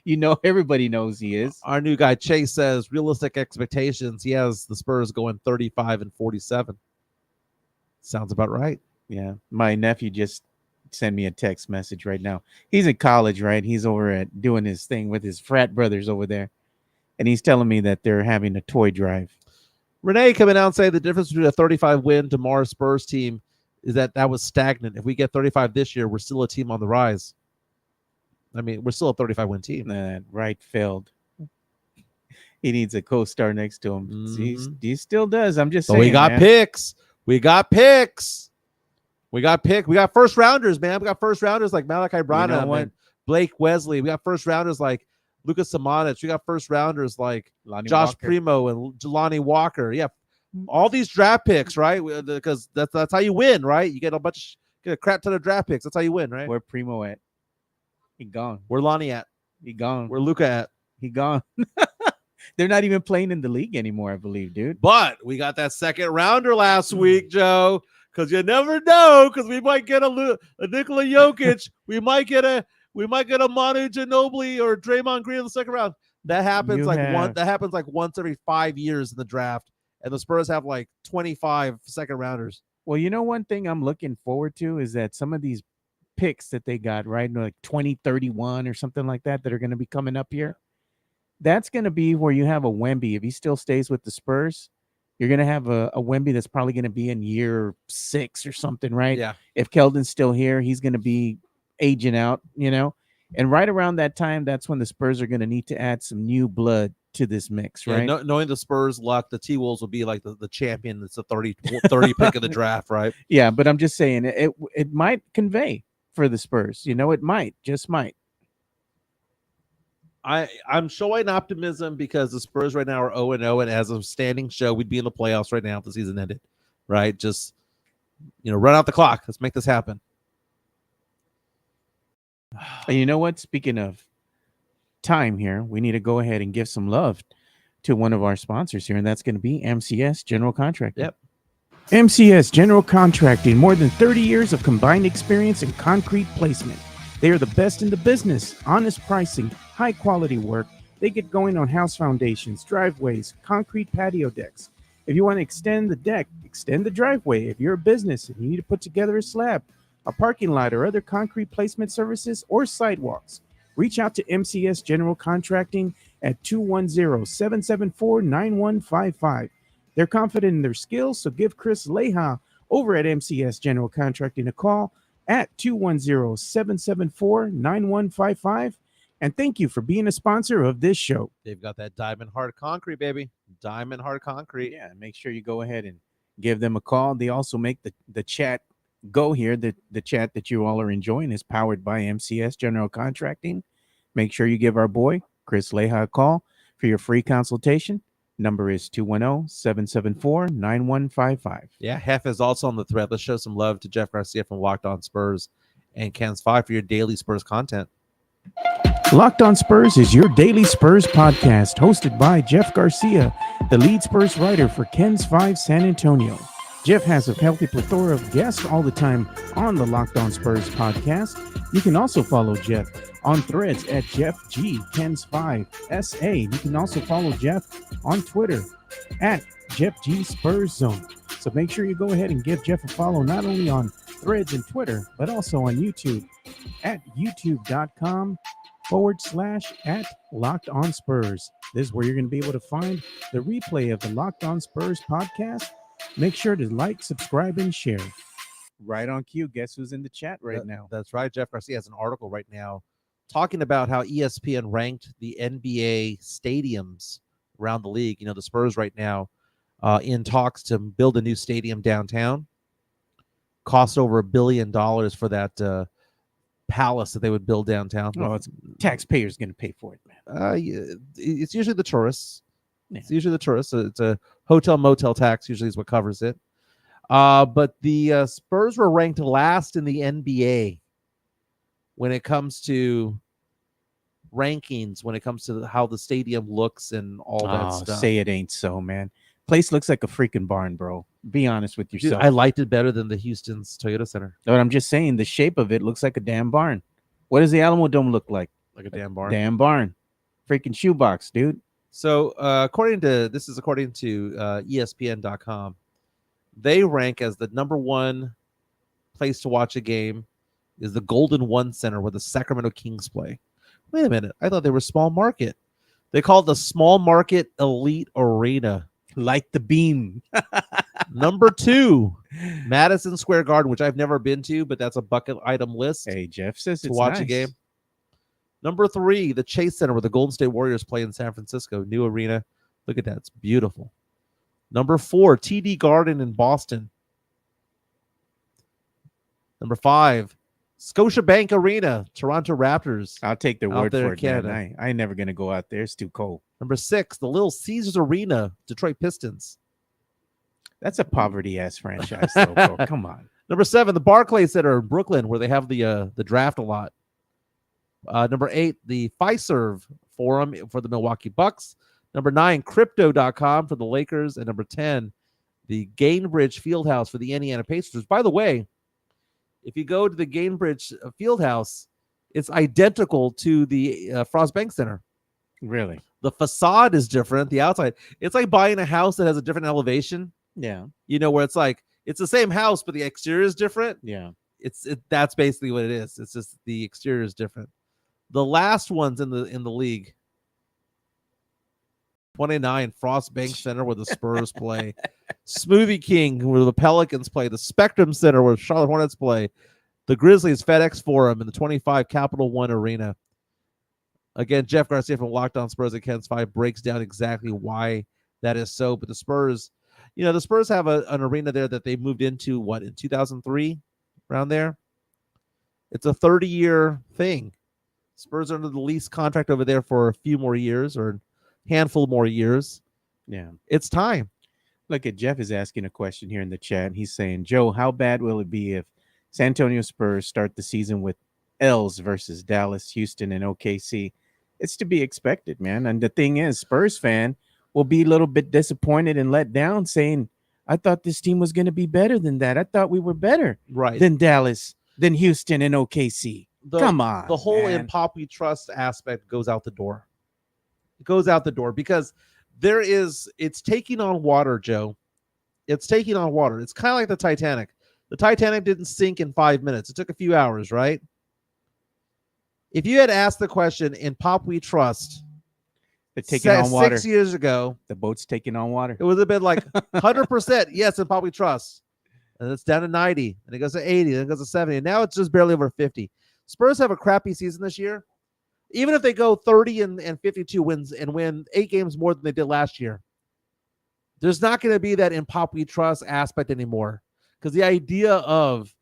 [SPEAKER 1] You know, everybody knows he is.
[SPEAKER 3] Our new guy, Chase, says realistic expectations. He has the Spurs going 35-47. Sounds about right.
[SPEAKER 1] Yeah. My nephew just sent me a text message right now. He's in college, right? He's over at doing his thing with his frat brothers over there. And he's telling me that they're having a toy drive.
[SPEAKER 3] Renee coming out and saying the difference between a 35 win tomorrow's Spurs team is that was stagnant. If we get 35 this year, we're still a team on the rise. I mean, we're still a 35-win team.
[SPEAKER 1] Right failed. He needs a co-star next to him.
[SPEAKER 3] Mm-hmm.
[SPEAKER 1] He still does. I'm just saying.
[SPEAKER 3] We got picks. We got picks. We got first rounders, man. We got first rounders like Malachi Branham and Blake Wesley. We got first rounders like Lucas Samanic. We got first rounders like Josh
[SPEAKER 1] Walker.
[SPEAKER 3] Primo and Jelani Walker. Yeah, all these draft picks, right? Because that's how you win, right? You get a crap ton of draft picks. That's how you win, right?
[SPEAKER 1] Where Primo at? He gone.
[SPEAKER 3] Where Lonnie at?
[SPEAKER 1] He gone.
[SPEAKER 3] Where Luka at?
[SPEAKER 1] He gone. They're not even playing in the league anymore, I believe, dude.
[SPEAKER 3] But we got that second rounder last week, Joe. Because you never know. Because we might get a Nikola Jokic. we might get a Manu Ginobili or Draymond Green in the second round. That happens like once every 5 years in the draft, and the Spurs have like 25 second rounders.
[SPEAKER 1] Well, you know, one thing I'm looking forward to is that some of these picks that they got, right, like 2031 or something like that are going to be coming up here. That's going to be where you have a Wemby. If he still stays with the Spurs, you're going to have a Wemby that's probably going to be in year 6 or something, right?
[SPEAKER 3] Yeah.
[SPEAKER 1] If Keldon's still here, he's going to be aging out, you know. And right around that time, that's when the Spurs are going to need to add some new blood to this mix, right?
[SPEAKER 3] Yeah, knowing the Spurs luck, the T-Wolves will be like the champion. It's a 30 pick of the draft, right?
[SPEAKER 1] Yeah, but I'm just saying it might convey for the Spurs. You know, it just might.
[SPEAKER 3] I'm showing optimism because the Spurs right now are 0-0, and as a standing show, we'd be in the playoffs right now if the season ended, right? Just, run out the clock. Let's make this happen.
[SPEAKER 1] And you know what? Speaking of time here, we need to go ahead and give some love to one of our sponsors here, and that's going to be MCS General Contracting.
[SPEAKER 3] Yep.
[SPEAKER 1] MCS General Contracting, more than 30 years of combined experience in concrete placement. They are the best in the business, honest pricing, high quality work. They get going on house foundations, driveways, concrete patio decks. If you want to extend the deck, extend the driveway. If you're a business and you need to put together a slab, a parking lot, or other concrete placement services or sidewalks, reach out to MCS General Contracting at 210-774-9155. They're confident in their skills, so give Chris Leha over at MCS General Contracting a call at 210-774-9155. And thank you for being a sponsor of this show.
[SPEAKER 3] They've got that diamond hard concrete, baby. Diamond hard concrete.
[SPEAKER 1] Yeah, make sure you go ahead and give them a call. They also make the chat go here. The chat that you all are enjoying is powered by MCS General Contracting. Make sure you give our boy, Chris Leha, a call for your free consultation. Number is 210-774-9155.
[SPEAKER 3] Yeah, Hef is also on the thread. Let's show some love to Jeff Garcia from Locked On Spurs and Ken's 5 for your daily Spurs content.
[SPEAKER 1] Locked On Spurs is your daily Spurs podcast, hosted by Jeff Garcia, the lead Spurs writer for Ken's 5 San Antonio. Jeff has a healthy plethora of guests all the time on the Locked On Spurs podcast. You can also follow Jeff on threads at Jeff G Ken's 5 SA. You can also follow Jeff on Twitter at Jeff G Spurs Zone. So make sure you go ahead and give Jeff a follow, not only on threads and Twitter, but also on YouTube at youtube.com/Jeff /@LockedOnSpurs. This is where you're going to be able to find the replay of the Locked On Spurs podcast. Make sure to like, subscribe, and share. Right on cue. Guess who's in the chat right now?
[SPEAKER 3] That's right. Jeff Garcia has an article right now talking about how ESPN ranked the NBA stadiums around the league. The Spurs right now in talks to build a new stadium downtown. Cost over $1 billion for that palace that they would build downtown.
[SPEAKER 1] Oh, it's taxpayers going to pay for it, man.
[SPEAKER 3] It's usually the tourists.
[SPEAKER 1] Yeah.
[SPEAKER 3] It's usually the tourists. It's a hotel motel tax usually is what covers it. But the Spurs were ranked last in the NBA when it comes to rankings, when it comes to how the stadium looks and all that stuff.
[SPEAKER 1] Say it ain't so, man. Place looks like a freaking barn, bro. Be honest with yourself.
[SPEAKER 3] Dude, I liked it better than the Houston's Toyota Center.
[SPEAKER 1] But I'm just saying, the shape of it looks like a damn barn. What does the Alamo Dome look like?
[SPEAKER 3] Like a damn barn.
[SPEAKER 1] Damn barn. Freaking shoebox, dude.
[SPEAKER 3] So according to ESPN.com, they rank as the number one place to watch a game is the Golden One Center where the Sacramento Kings play. Wait a minute. I thought they were small market. They call it the Small Market Elite Arena.
[SPEAKER 1] Like the beam.
[SPEAKER 3] Number 2, Madison Square Garden, which I've never been to, but that's a bucket item list.
[SPEAKER 1] Hey, Jeff says
[SPEAKER 3] to
[SPEAKER 1] it's
[SPEAKER 3] watch
[SPEAKER 1] nice.
[SPEAKER 3] a game. Number 3, the Chase Center where the Golden State Warriors play in San Francisco. New arena. Look at that. It's beautiful. Number 4, TD Garden in Boston. Number 5, Scotiabank Arena, Toronto Raptors.
[SPEAKER 1] I'll take their
[SPEAKER 3] out
[SPEAKER 1] word
[SPEAKER 3] there
[SPEAKER 1] for
[SPEAKER 3] in
[SPEAKER 1] it, man.
[SPEAKER 3] Canada.
[SPEAKER 1] I ain't never going to go out there. It's too cold.
[SPEAKER 3] Number 6, the Little Caesars Arena, Detroit Pistons.
[SPEAKER 1] That's a poverty-ass franchise, though, bro. Come on.
[SPEAKER 3] Number 7, the Barclays Center in Brooklyn, where they have the draft a lot. Number 8, the Fiserv Forum for the Milwaukee Bucks. Number 9, Crypto.com for the Lakers. And number 10, the Gainbridge Fieldhouse for the Indiana Pacers. By the way, if you go to the Gainbridge Fieldhouse, it's identical to the Frost Bank Center.
[SPEAKER 1] Really?
[SPEAKER 3] The facade is different. The outside, it's like buying a house that has a different elevation.
[SPEAKER 1] Yeah.
[SPEAKER 3] Where it's like it's the same house, but the exterior is different.
[SPEAKER 1] Yeah.
[SPEAKER 3] That's basically what it is. It's just the exterior is different. The last ones in the league. 29, Frost Bank Center where the Spurs play. Smoothie King where the Pelicans play. The Spectrum Center where Charlotte Hornets play. The Grizzlies FedEx Forum and the 25 Capital One Arena. Again, Jeff Garcia from Locked On Spurs at Ken's 5 breaks down exactly why that is so. But the Spurs, the Spurs have an arena there that they moved into, in 2003? Around there? It's a 30-year thing. Spurs are under the lease contract over there for a few more years or a handful more years.
[SPEAKER 1] Yeah.
[SPEAKER 3] It's time.
[SPEAKER 1] Look at Jeff is asking a question here in the chat. He's saying, Joe, how bad will it be if San Antonio Spurs start the season with L's versus Dallas, Houston, and OKC? It's to be expected, man. And the thing is, Spurs fan will be a little bit disappointed and let down saying, I thought this team was going to be better than that. I thought we were better than Dallas, than Houston, and OKC. Come on.
[SPEAKER 3] The whole
[SPEAKER 1] man.
[SPEAKER 3] in Pop We Trust aspect goes out the door. It goes out the door because it's taking on water, Joe. It's taking on water. It's kind of like the Titanic. The Titanic didn't sink in 5 minutes. It took a few hours, right? If you had asked the question in Pop We Trust,
[SPEAKER 1] they're taking on water.
[SPEAKER 3] 6 years ago,
[SPEAKER 1] the boat's taking on water.
[SPEAKER 3] It would have been like 100% yes in Pop We Trust. And it's down to 90, and it goes to 80, then it goes to 70, and now it's just barely over 50. Spurs have a crappy season this year. Even if they go 30 and 52 wins and win 8 games more than they did last year, there's not going to be that in Pop We Trust aspect anymore. Because the idea of,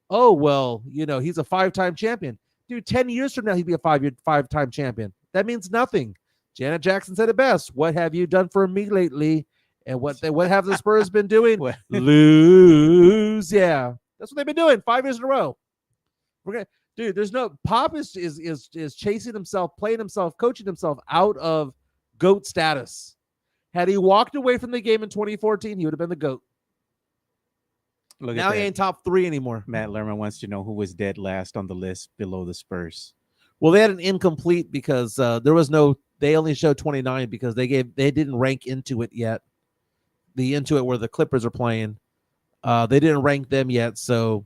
[SPEAKER 3] he's a 5-time champion. Dude, 10 years from now, he'd be a 5-time champion. That means nothing. Janet Jackson said it best. What have you done for me lately? And what have the Spurs been doing? Lose. Yeah. That's what they've been doing 5 years in a row. Dude, there's no Pop is chasing himself, playing himself, coaching himself out of GOAT status. Had he walked away from the game in 2014, he would have been the GOAT. Now he ain't top 3 anymore.
[SPEAKER 1] Matt Lerman wants to know who was dead last on the list below the Spurs.
[SPEAKER 3] Well, they had an incomplete because they only showed 29 because they didn't rank into it yet. The into it where the Clippers are playing. They didn't rank them yet, so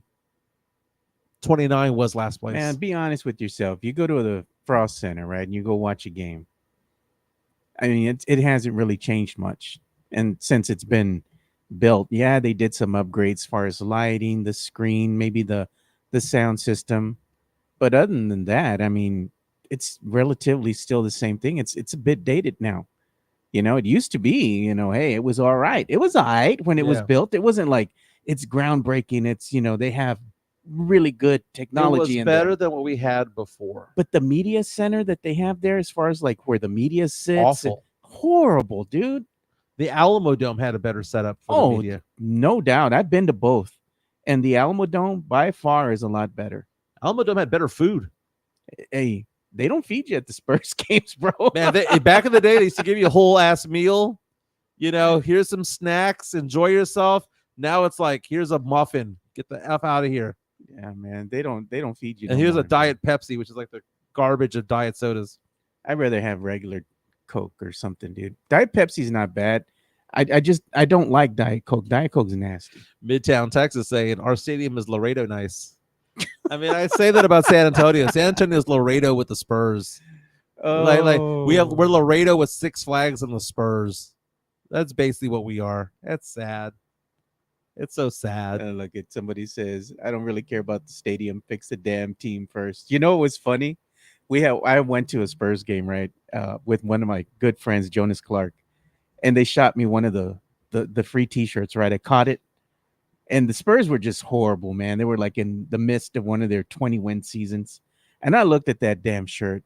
[SPEAKER 3] 29 was last place.
[SPEAKER 1] Man, be honest with yourself. You go to the Frost Center, right? And you go watch a game. I mean, it hasn't really changed much, and since it's been built, yeah, they did some upgrades as far as lighting, the screen, maybe the sound system. But other than that, I mean, it's relatively still the same thing. It's a bit dated now. It used to be, hey, it was all right. It was all right when it was
[SPEAKER 3] Yeah.
[SPEAKER 1] built. It wasn't like it's groundbreaking. It's, they have really good
[SPEAKER 3] It was
[SPEAKER 1] technology in
[SPEAKER 3] better
[SPEAKER 1] there.
[SPEAKER 3] than what we had before.
[SPEAKER 1] But the media center that they have there, as far as like where the media sits,
[SPEAKER 3] Awful.
[SPEAKER 1] horrible, dude.
[SPEAKER 3] The Alamo Dome had a better setup for the
[SPEAKER 1] Oh,
[SPEAKER 3] media.
[SPEAKER 1] no doubt. I've been to both. And the Alamo Dome by far is a lot better.
[SPEAKER 3] Alamo Dome had better food.
[SPEAKER 1] Hey, they don't feed you at the Spurs games, bro.
[SPEAKER 3] Man, back in the day, they used to give you a whole ass meal. Here's some snacks. Enjoy yourself. Now it's like, here's a muffin. Get the F out of here.
[SPEAKER 1] Yeah, man. They don't feed you.
[SPEAKER 3] And
[SPEAKER 1] no
[SPEAKER 3] here's
[SPEAKER 1] more,
[SPEAKER 3] a Diet Pepsi, which is like the garbage of diet sodas.
[SPEAKER 1] I'd rather have regular Coke or something, dude. Diet Pepsi's not bad. I don't like Diet Coke. Diet Coke's nasty.
[SPEAKER 3] Midtown Texas saying our stadium is Laredo nice. I mean, I say that about San Antonio. San Antonio is Laredo with the Spurs. Like we're Laredo with Six Flags and the Spurs. That's basically what we are. That's sad. It's so sad.
[SPEAKER 1] Look at somebody says, I don't really care about the stadium. Fix the damn team first. You know what was funny? I went to a Spurs game, right? With one of my good friends, Jonas Clark, and they shot me one of the free T-shirts, right? I caught it. And the Spurs were just horrible, man. They were like in the midst of one of their 20-win seasons. And I looked at that damn shirt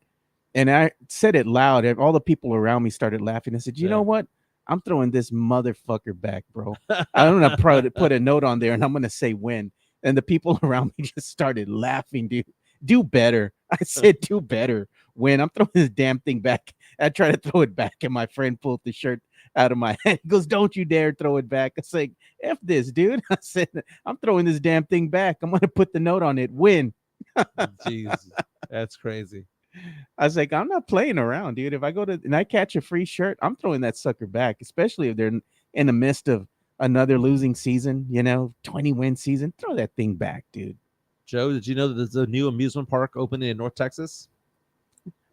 [SPEAKER 1] and I said it loud. All the people around me started laughing. I said, you know what? I'm throwing this motherfucker back, bro. I'm going to put a note on there and I'm going to say win. And the people around me just started laughing, dude. Do better. I said, do better. Win. I'm throwing this damn thing back. I tried to throw it back and my friend pulled the shirt out of my hand. He goes, don't you dare throw it back. I was like, F this, dude. I said, I'm throwing this damn thing back. I'm going to put the note on it. Win.
[SPEAKER 3] Jesus, that's crazy.
[SPEAKER 1] I was like, I'm not playing around, dude. If I go to and I catch a free shirt, I'm throwing that sucker back, especially if they're in the midst of another losing season, 20-win season. Throw that thing back, dude.
[SPEAKER 3] Joe, did you know that there's a new amusement park opening in North Texas?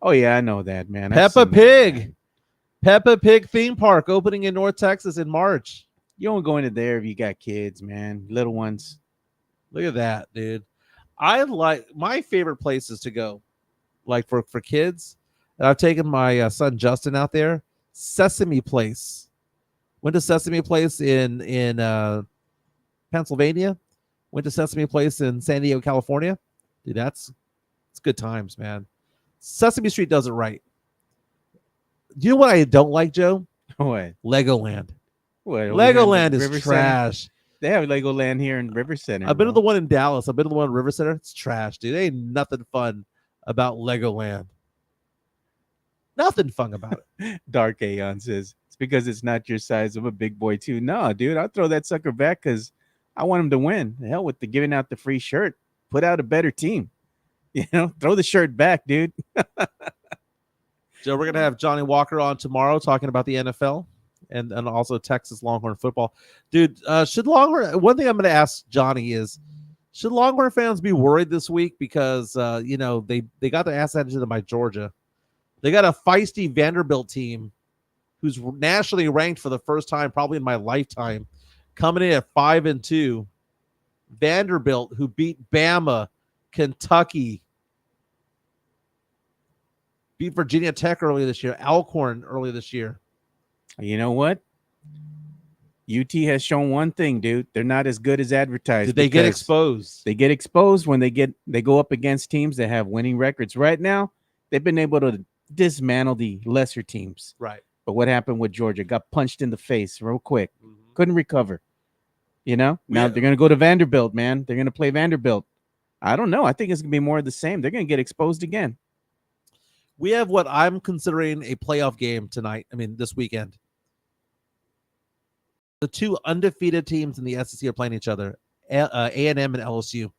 [SPEAKER 1] Oh, yeah, I know that, man.
[SPEAKER 3] Peppa Pig. Peppa Pig theme park opening in North Texas in March.
[SPEAKER 1] You don't go into there if you got kids, man. Little ones.
[SPEAKER 3] Look at that, dude. I like my favorite places to go, like for kids. And I've taken my son Justin out there. Sesame Place. Went to Sesame Place in Pennsylvania. Went to Sesame Place in San Diego, California. Dude, it's good times, man. Sesame Street does it right. Do you know what I don't like, Joe?
[SPEAKER 1] What?
[SPEAKER 3] Legoland.
[SPEAKER 1] What?
[SPEAKER 3] Legoland is
[SPEAKER 1] River
[SPEAKER 3] trash.
[SPEAKER 1] Center? They have Legoland here in River Center.
[SPEAKER 3] I've been to the one in Dallas. I've been to the one in River Center. It's trash, dude. There ain't nothing fun about Legoland. Nothing fun about it.
[SPEAKER 1] Dark Aeon says, it's because it's not your size. I'm a big boy too. No, dude, I'll throw that sucker back because I want him to win. The hell with the giving out the free shirt. Put out a better team. Throw the shirt back, dude.
[SPEAKER 3] Joe, we're going to have Johnny Walker on tomorrow talking about the NFL and also Texas Longhorn football. Dude, should Longhorn – one thing I'm going to ask Johnny is, should Longhorn fans be worried this week because, they got their ass handed to them by Georgia. They got a feisty Vanderbilt team who's nationally ranked for the first time probably in my lifetime, coming in at 5-2. Vanderbilt, who beat Bama, Kentucky, beat Virginia Tech earlier this year, Alcorn earlier this year.
[SPEAKER 1] You know what? UT has shown one thing, dude. They're not as good as advertised.
[SPEAKER 3] Did they get exposed?
[SPEAKER 1] They get exposed when they go up against teams that have winning records. Right now, they've been able to dismantle the lesser teams.
[SPEAKER 3] Right.
[SPEAKER 1] But what happened with Georgia? Got punched in the face real quick. Couldn't recover. Now they're going to go to Vanderbilt, man. They're going to play Vanderbilt. I don't know. I think it's going to be more of the same. They're going to get exposed again.
[SPEAKER 3] We have what I'm considering a playoff game tonight. I mean, this weekend. The two undefeated teams in the SEC are playing each other, A&M and LSU.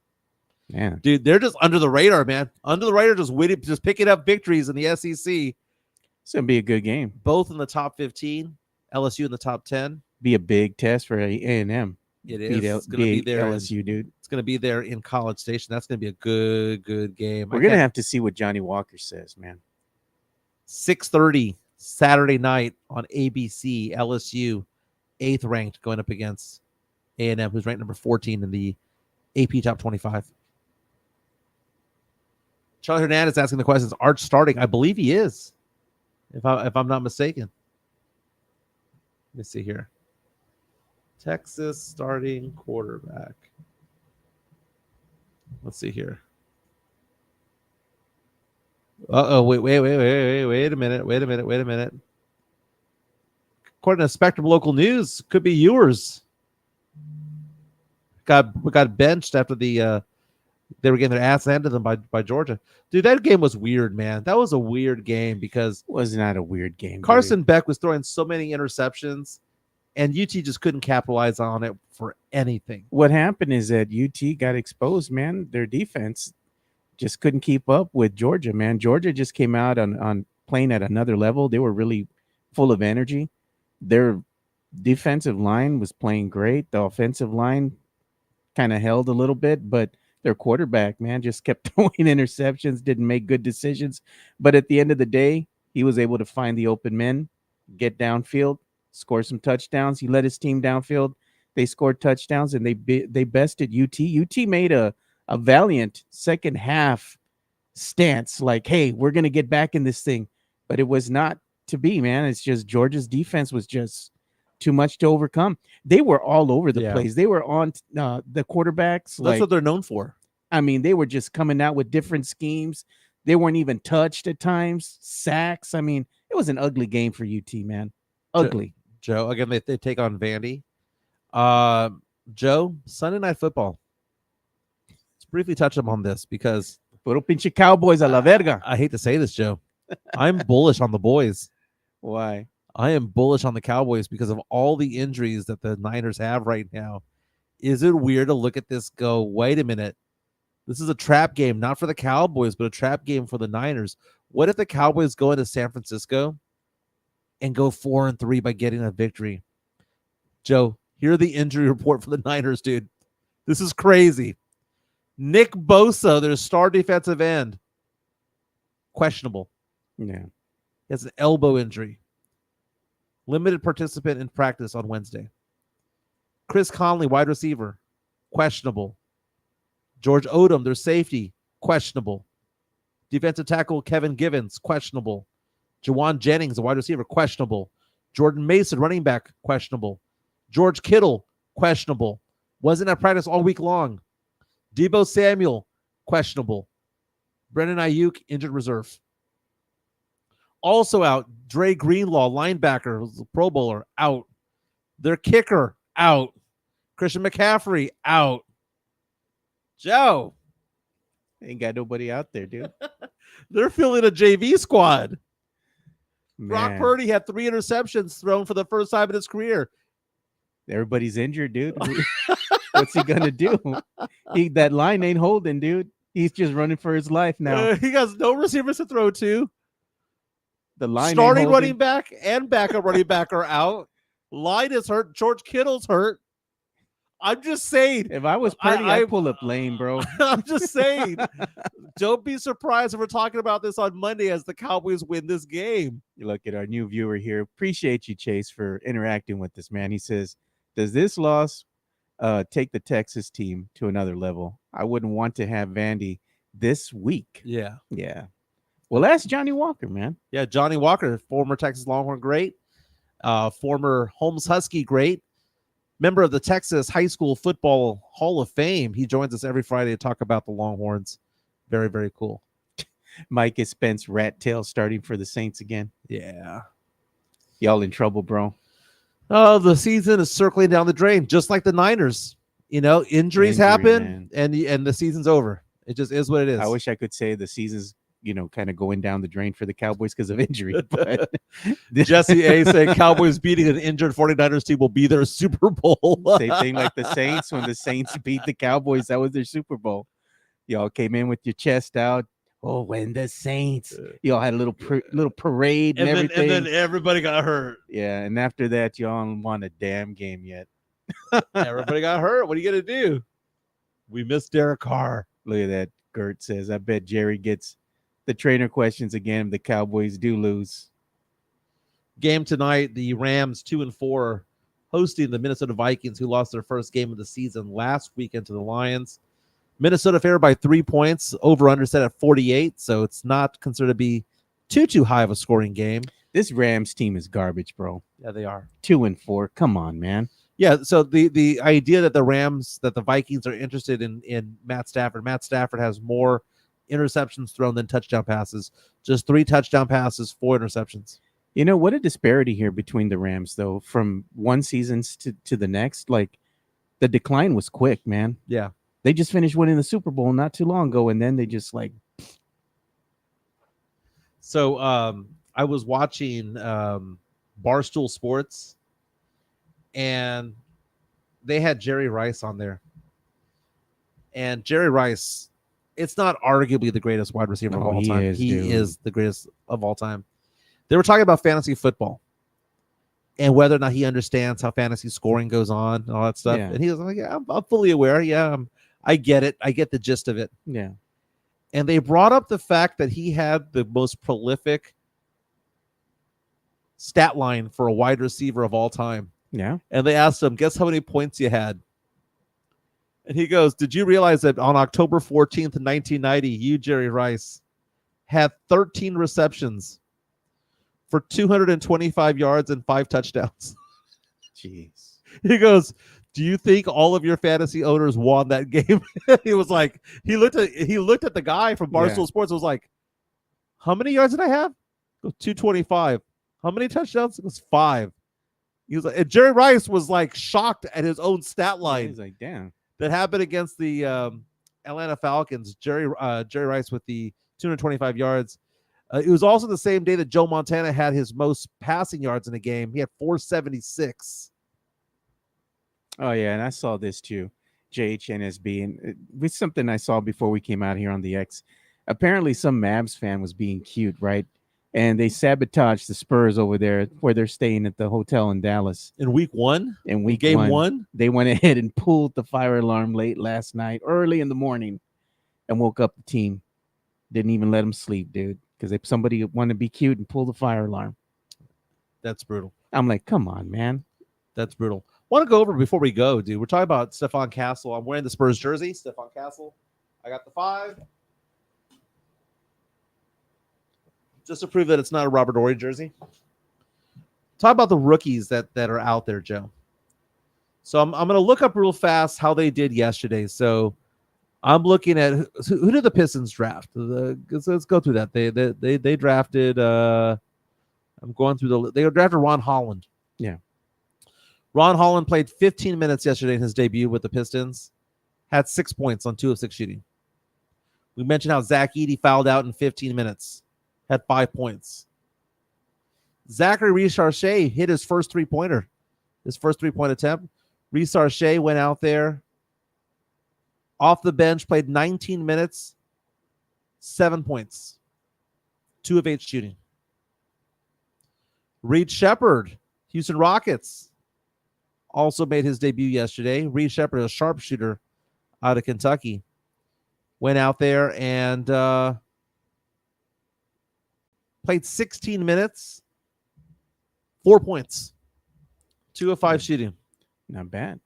[SPEAKER 1] Yeah,
[SPEAKER 3] dude, they're just under the radar, man. Under the radar, just picking up victories in the SEC.
[SPEAKER 1] It's going to be a good game.
[SPEAKER 3] Both in the top 15, LSU in the top 10.
[SPEAKER 1] Be a big test for A&M.
[SPEAKER 3] It is. It's going to be there.
[SPEAKER 1] LSU, dude.
[SPEAKER 3] It's going to be there in College Station. That's going to be a good game.
[SPEAKER 1] We're going to have to see what Johnny Walker says, man.
[SPEAKER 3] 6:30 Saturday night on ABC. LSU, 8th ranked, going up against A&M, who's ranked number 14 in the AP Top 25. Charlie Hernandez asking the question: is Arch starting? I believe he is, if I'm not mistaken. Let me see here. Texas starting quarterback. Let's see here. Wait a minute. According to Spectrum Local News, could be yours. Got benched after they were getting their ass handed to them by Georgia. Dude, that game was weird, man. That was a weird game because
[SPEAKER 1] it was not a weird game.
[SPEAKER 3] Carson Beck was throwing so many interceptions, and UT just couldn't capitalize on it for anything.
[SPEAKER 1] What happened is that UT got exposed, man. Their defense just couldn't keep up with Georgia, man. Georgia just came out on playing at another level. They were really full of energy. Their defensive line was playing great. The offensive line kind of held a little bit, but their quarterback, man, just kept throwing interceptions, didn't make good decisions. But at the end of the day, he was able to find the open men, get downfield, score some touchdowns. He led his team downfield. They scored touchdowns, and they bested UT. UT made a valiant second half stance, like, hey, we're going to get back in this thing. But it was not to be, man. It's just Georgia's defense was just too much to overcome. They were all over the place. They were on the quarterbacks.
[SPEAKER 3] That's what they're known for.
[SPEAKER 1] I mean, they were just coming out with different schemes. They weren't even touched at times. Sacks. I mean, it was an ugly game for UT, man. Ugly.
[SPEAKER 3] Joe, again, they take on Vandy. Joe, Sunday Night Football. Let's briefly touch upon this because
[SPEAKER 1] Puro pinche Cowboys a la verga.
[SPEAKER 3] I hate to say this, Joe. I'm bullish on the boys.
[SPEAKER 1] Why?
[SPEAKER 3] I am bullish on the Cowboys because of all the injuries that the Niners have right now. Is it weird to look at this go, wait a minute, this is a trap game, not for the Cowboys, but a trap game for the Niners. What if the Cowboys go into San Francisco and go 4-3 by getting a victory? Joe, hear the injury report for the Niners, dude. This is crazy. Nick Bosa, their star defensive end, questionable.
[SPEAKER 1] Yeah.
[SPEAKER 3] He has an elbow injury. Limited participant in practice on Wednesday. Chris Conley, wide receiver, questionable. George Odom, their safety, questionable. Defensive tackle Kevin Givens, questionable. Jawan Jennings, a wide receiver, questionable. Jordan Mason, running back, questionable. George Kittle, questionable. Wasn't at practice all week long. Deebo Samuel, questionable. Brendan Ayuk, injured reserve. Also out, Dre Greenlaw, linebacker, Pro Bowler, out. Their kicker, out. Christian McCaffrey, out. Joe.
[SPEAKER 1] Ain't got nobody out there, dude.
[SPEAKER 3] They're filling a JV squad.
[SPEAKER 1] Man.
[SPEAKER 3] Brock Purdy had 3 interceptions thrown for the first time in his career.
[SPEAKER 1] Everybody's injured, dude. What's he going to do? That line ain't holding, dude. He's just running for his life now.
[SPEAKER 3] He has no receivers to throw to.
[SPEAKER 1] The line
[SPEAKER 3] starting running back and backup running back are out. Line is hurt. George Kittle's hurt. I'm just saying.
[SPEAKER 1] If I was Purdy, I'd pull up Lane, bro.
[SPEAKER 3] I'm just saying. Don't be surprised if we're talking about this on Monday as the Cowboys win this game.
[SPEAKER 1] You look at our new viewer here. Appreciate you, Chase, for interacting with this man. He says, does this loss take the Texas team to another level? I wouldn't want to have Vandy this week.
[SPEAKER 3] Yeah.
[SPEAKER 1] Yeah. Well, that's Johnny Walker, man.
[SPEAKER 3] Yeah, Johnny Walker, former Texas Longhorn great, former Holmes Husky great, member of the Texas High School Football Hall of Fame. He joins us every Friday to talk about the Longhorns. Very, very cool.
[SPEAKER 1] Mike is Spence rat tail starting for the Saints again.
[SPEAKER 3] Yeah.
[SPEAKER 1] Y'all in trouble, bro.
[SPEAKER 3] Oh, the season is circling down the drain, just like the Niners. You know, injuries happen, and the season's over. It just is what it is.
[SPEAKER 1] I wish I could say the season's, kind of going down the drain for the Cowboys because of injury. But
[SPEAKER 3] Jesse A said Cowboys beating an injured 49ers team will be their Super Bowl.
[SPEAKER 1] Same thing like the Saints. When the Saints beat the Cowboys, that was their Super Bowl. Y'all came in with your chest out. Oh, when the Saints. Y'all had a little parade and everything.
[SPEAKER 3] And then everybody got hurt.
[SPEAKER 1] Yeah, and after that, y'all won a damn game yet.
[SPEAKER 3] Everybody got hurt. What are you going to do? We miss Derek Carr.
[SPEAKER 1] Look at that. Gert says, I bet Jerry gets the trainer questions again if the Cowboys do lose.
[SPEAKER 3] Game tonight, the Rams 2-4 hosting the Minnesota Vikings, who lost their first game of the season last weekend to the Lions. Minnesota favored by 3 points, over under set at 48, so it's not considered to be too high of a scoring game.
[SPEAKER 1] This Rams team is garbage, bro.
[SPEAKER 3] Yeah, they are.
[SPEAKER 1] 2-4. Come on, man.
[SPEAKER 3] Yeah, so the idea that the Vikings are interested in Matt Stafford. Matt Stafford has more interceptions thrown than touchdown passes. Just 3 touchdown passes, 4 interceptions.
[SPEAKER 1] You know, what a disparity here between the Rams, though, from one season to the next. Like, the decline was quick, man.
[SPEAKER 3] Yeah.
[SPEAKER 1] They just finished winning the Super Bowl not too long ago, and then they just like.
[SPEAKER 3] So I was watching Barstool Sports, and they had Jerry Rice on there. And Jerry Rice, it's not arguably the greatest wide receiver of all time. He is the greatest of all time. They were talking about fantasy football and whether or not he understands how fantasy scoring goes on and all that stuff.
[SPEAKER 1] Yeah.
[SPEAKER 3] And he was like, yeah, I'm fully aware. Yeah, I get it. I get the gist of it.
[SPEAKER 1] Yeah.
[SPEAKER 3] And they brought up the fact that he had the most prolific stat line for a wide receiver of all time.
[SPEAKER 1] Yeah.
[SPEAKER 3] And they asked him, guess how many points you had? And he goes, did you realize that on October 14th, 1990, you, Jerry Rice, had 13 receptions for 225 yards and 5 touchdowns?
[SPEAKER 1] Jeez.
[SPEAKER 3] He goes, do you think all of your fantasy owners won that game? He was like, he looked at the guy from Barstool Sports and was like, how many yards did I have? He goes, 225. How many touchdowns? It was 5. He was like, and Jerry Rice was like shocked at his own stat line.
[SPEAKER 1] He's like, damn.
[SPEAKER 3] That happened against the Atlanta Falcons. Jerry Rice with the 225 yards. It was also the same day that Joe Montana had his most passing yards in a game. He had 476.
[SPEAKER 1] Oh, yeah, and I saw this too, JHNSB, and it was something I saw before we came out here on the X. Apparently, some Mavs fan was being cute, right? And they sabotaged the Spurs over there where they're staying at the hotel in Dallas.
[SPEAKER 3] In week 1?
[SPEAKER 1] In week
[SPEAKER 3] game one?
[SPEAKER 1] They went ahead and pulled the fire alarm late last night, early in the morning, and woke up the team. Didn't even let them sleep, dude, because somebody wanted to be cute and pull the fire alarm.
[SPEAKER 3] That's brutal.
[SPEAKER 1] I'm like, come on, man.
[SPEAKER 3] That's brutal. Want to go over before we go, dude. We're talking about Stephon Castle. I'm wearing the Spurs jersey. Stephon Castle. I got the 5. Just to prove that it's not a Robert Horry jersey. Talk about the rookies that are out there, Joe. So I'm going to look up real fast how they did yesterday. So I'm looking at who did the Pistons draft? Let's go through that. They drafted. I'm going through they drafted Ron Holland.
[SPEAKER 1] Yeah.
[SPEAKER 3] Ron Holland played 15 minutes yesterday in his debut with the Pistons. Had 6 points on 2 of 6 shooting. We mentioned how Zach Edey fouled out in 15 minutes. Had 5 points. Zachary Reese-Archet hit his first 3-pointer. His first 3-point attempt. Reese-Archet went out there. Off the bench, played 19 minutes. 7 points. 2 of 8 shooting. Reed Shepherd, Houston Rockets, also made his debut yesterday. Reed Shepherd, a sharpshooter out of Kentucky, went out there and played 16 minutes, 4 points, 2 of 5 shooting.
[SPEAKER 1] Not bad.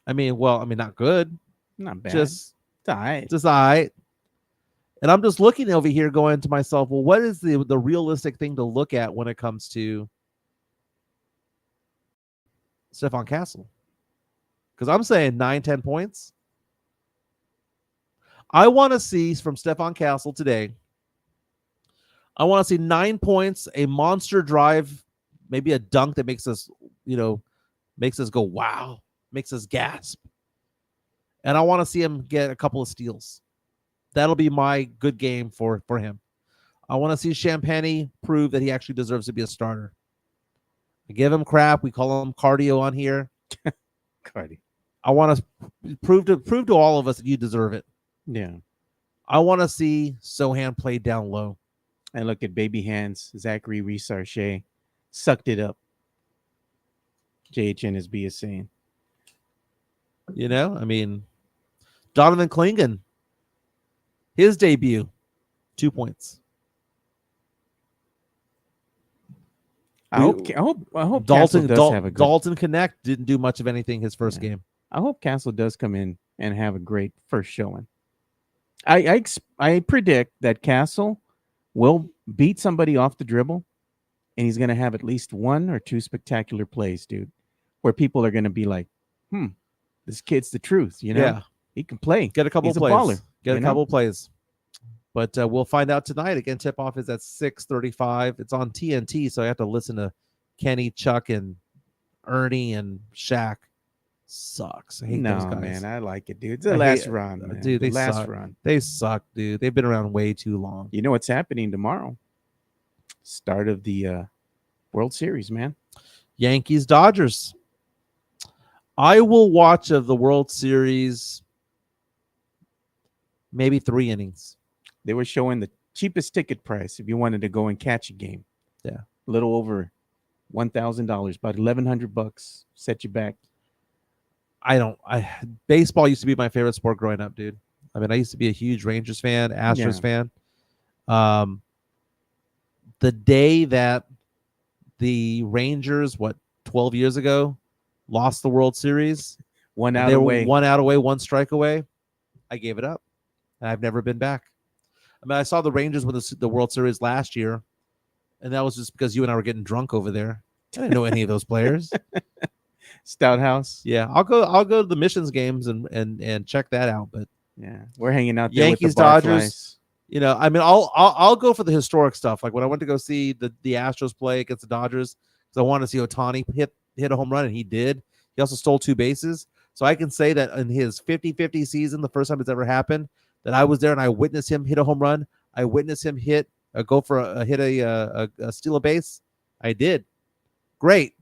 [SPEAKER 3] I mean, not good.
[SPEAKER 1] Not bad.
[SPEAKER 3] Just
[SPEAKER 1] all right.
[SPEAKER 3] Just all right. And I'm just looking over here going to myself, well, what is the realistic thing to look at when it comes to Stephon Castle? Because I'm saying 9-10 points. I want to see from Stephon Castle today, I want to see 9 points, a monster drive, maybe a dunk that makes us go, wow, makes us gasp. And I want to see him get a couple of steals. That'll be my good game for him. I want to see Champagny prove that he actually deserves to be a starter. I give him crap. We call him cardio on here.
[SPEAKER 1] Cardi.
[SPEAKER 3] I want to prove to all of us that you deserve it.
[SPEAKER 1] Yeah.
[SPEAKER 3] I want to see Sohan play down low.
[SPEAKER 1] And look at baby hands. Zachary Reese-Archet sucked it up. JHNSB is saying.
[SPEAKER 3] I mean, Donovan Clingan, his debut, 2 points.
[SPEAKER 1] I hope Castle does have a good.
[SPEAKER 3] Dalton Connect didn't do much of anything his first game.
[SPEAKER 1] I hope Castle does come in and have a great first showing. I predict that Castle will beat somebody off the dribble, and he's going to have at least 1 or 2 spectacular plays, dude, where people are going to be like, this kid's the truth, you know?
[SPEAKER 3] Yeah.
[SPEAKER 1] He can play.
[SPEAKER 3] Get a couple
[SPEAKER 1] He's
[SPEAKER 3] plays.
[SPEAKER 1] A baller,
[SPEAKER 3] Get a couple plays. But we'll find out tonight. Again, tip-off is at 6:35. It's on TNT, so I have to listen to Kenny, Chuck, and Ernie, and Shaq. Sucks. I hate those guys.
[SPEAKER 1] Man, I like it, dude. It's the last run, man.
[SPEAKER 3] Dude, they
[SPEAKER 1] last
[SPEAKER 3] suck.
[SPEAKER 1] run.
[SPEAKER 3] They suck, dude. They've been around way too long.
[SPEAKER 1] You know what's happening tomorrow? Start of the World Series, man.
[SPEAKER 3] Yankees, Dodgers. I will watch the World Series maybe 3 innings.
[SPEAKER 1] They were showing the cheapest ticket price if you wanted to go and catch a game.
[SPEAKER 3] Yeah.
[SPEAKER 1] A little over $1,000, about $1,100. Set you back.
[SPEAKER 3] Baseball used to be my favorite sport growing up, dude. I mean, I used to be a huge Rangers fan, Astros fan. The day that the Rangers, 12 years ago, lost the World Series,
[SPEAKER 1] one out away,
[SPEAKER 3] 1 strike away, I gave it up, and I've never been back. I mean, I saw the Rangers win the World Series last year, and that was just because you and I were getting drunk over there. I didn't know any of those players.
[SPEAKER 1] Stouthouse.
[SPEAKER 3] Yeah, I'll go to the Missions games and check that out. But
[SPEAKER 1] yeah, we're hanging out there
[SPEAKER 3] Yankees,
[SPEAKER 1] with the
[SPEAKER 3] Dodgers. You know, I mean, I'll go for the historic stuff. Like when I went to go see the Astros play against the Dodgers, because I wanted to see Ohtani hit a home run, and he did. He also stole 2 bases. So I can say that in his 50-50 season, the first time it's ever happened, that I was there and I witnessed him hit a home run. I witnessed him steal a base. I did. Great.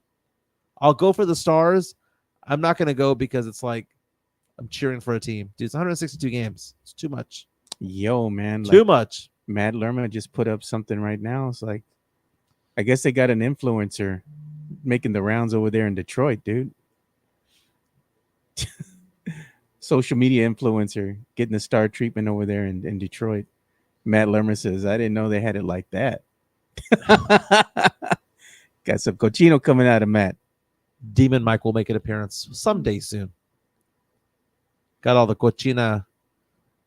[SPEAKER 3] I'll go for the Stars. I'm not going to go because it's like I'm cheering for a team. Dude, it's 162 games. It's too much.
[SPEAKER 1] Yo, man.
[SPEAKER 3] Too much.
[SPEAKER 1] Matt Lerma just put up something right now. It's like, I guess they got an influencer making the rounds over there in Detroit, dude. Social media influencer getting the star treatment over there in Detroit. Matt Lerma says, I didn't know they had it like that. Got some cochino coming out of Matt.
[SPEAKER 3] Demon Mike will make an appearance someday soon. Got all the cochina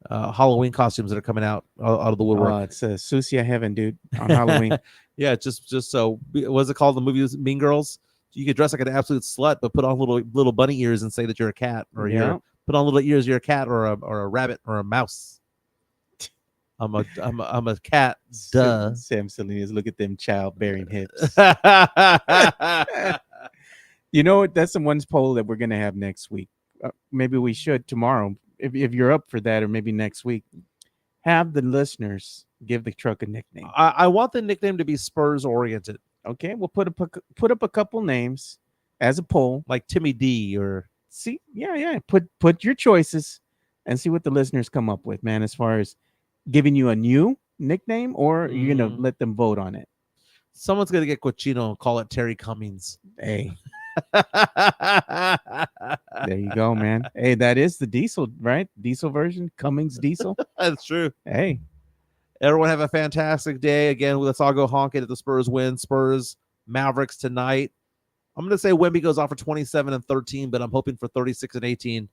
[SPEAKER 3] Halloween costumes that are coming out of the woodwork.
[SPEAKER 1] Oh, it's Susia heaven, dude, on Halloween.
[SPEAKER 3] Yeah, just so, what's it called? The movie was Mean Girls. You could dress like an absolute slut, but put on little bunny ears and say that you're a cat, or put on little ears, you're a cat, or a rabbit, or a mouse. I'm a cat. Duh.
[SPEAKER 1] Sam Salinas, look at them childbearing hips. You know what? That's the one poll that we're gonna have next week. Maybe we should tomorrow, if you're up for that, or maybe next week. Have the listeners give the truck a nickname.
[SPEAKER 3] I want the nickname to be Spurs oriented.
[SPEAKER 1] Okay, we'll put up a couple names as a poll,
[SPEAKER 3] like Timmy D or
[SPEAKER 1] Put your choices and see what the listeners come up with, man. As far as giving you a new nickname, or you're gonna let them vote on it.
[SPEAKER 3] Someone's gonna get cochino and call it Terry Cummings.
[SPEAKER 1] Hey. There you go, man. Hey, that is the diesel, right? Diesel version, Cummings diesel.
[SPEAKER 3] That's true.
[SPEAKER 1] Hey,
[SPEAKER 3] everyone have a fantastic day. Again, let's all go honk it if the Spurs win. Spurs, Mavericks tonight. I'm going to say Wemby goes off for 27 and 13, but I'm hoping for 36 and 18.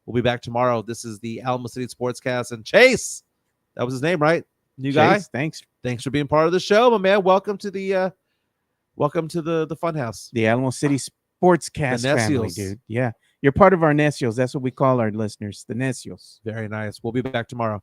[SPEAKER 3] We'll be back tomorrow. This is the Alamo City Sportscast. And Chase, that was his name, right? New guy.
[SPEAKER 1] Thanks
[SPEAKER 3] for being part of the show, my man. Welcome to the funhouse.
[SPEAKER 1] The Alamo City Sportscast family, dude. Yeah, you're part of our Necios. That's what we call our listeners, the Necios.
[SPEAKER 3] Very nice. We'll be back tomorrow.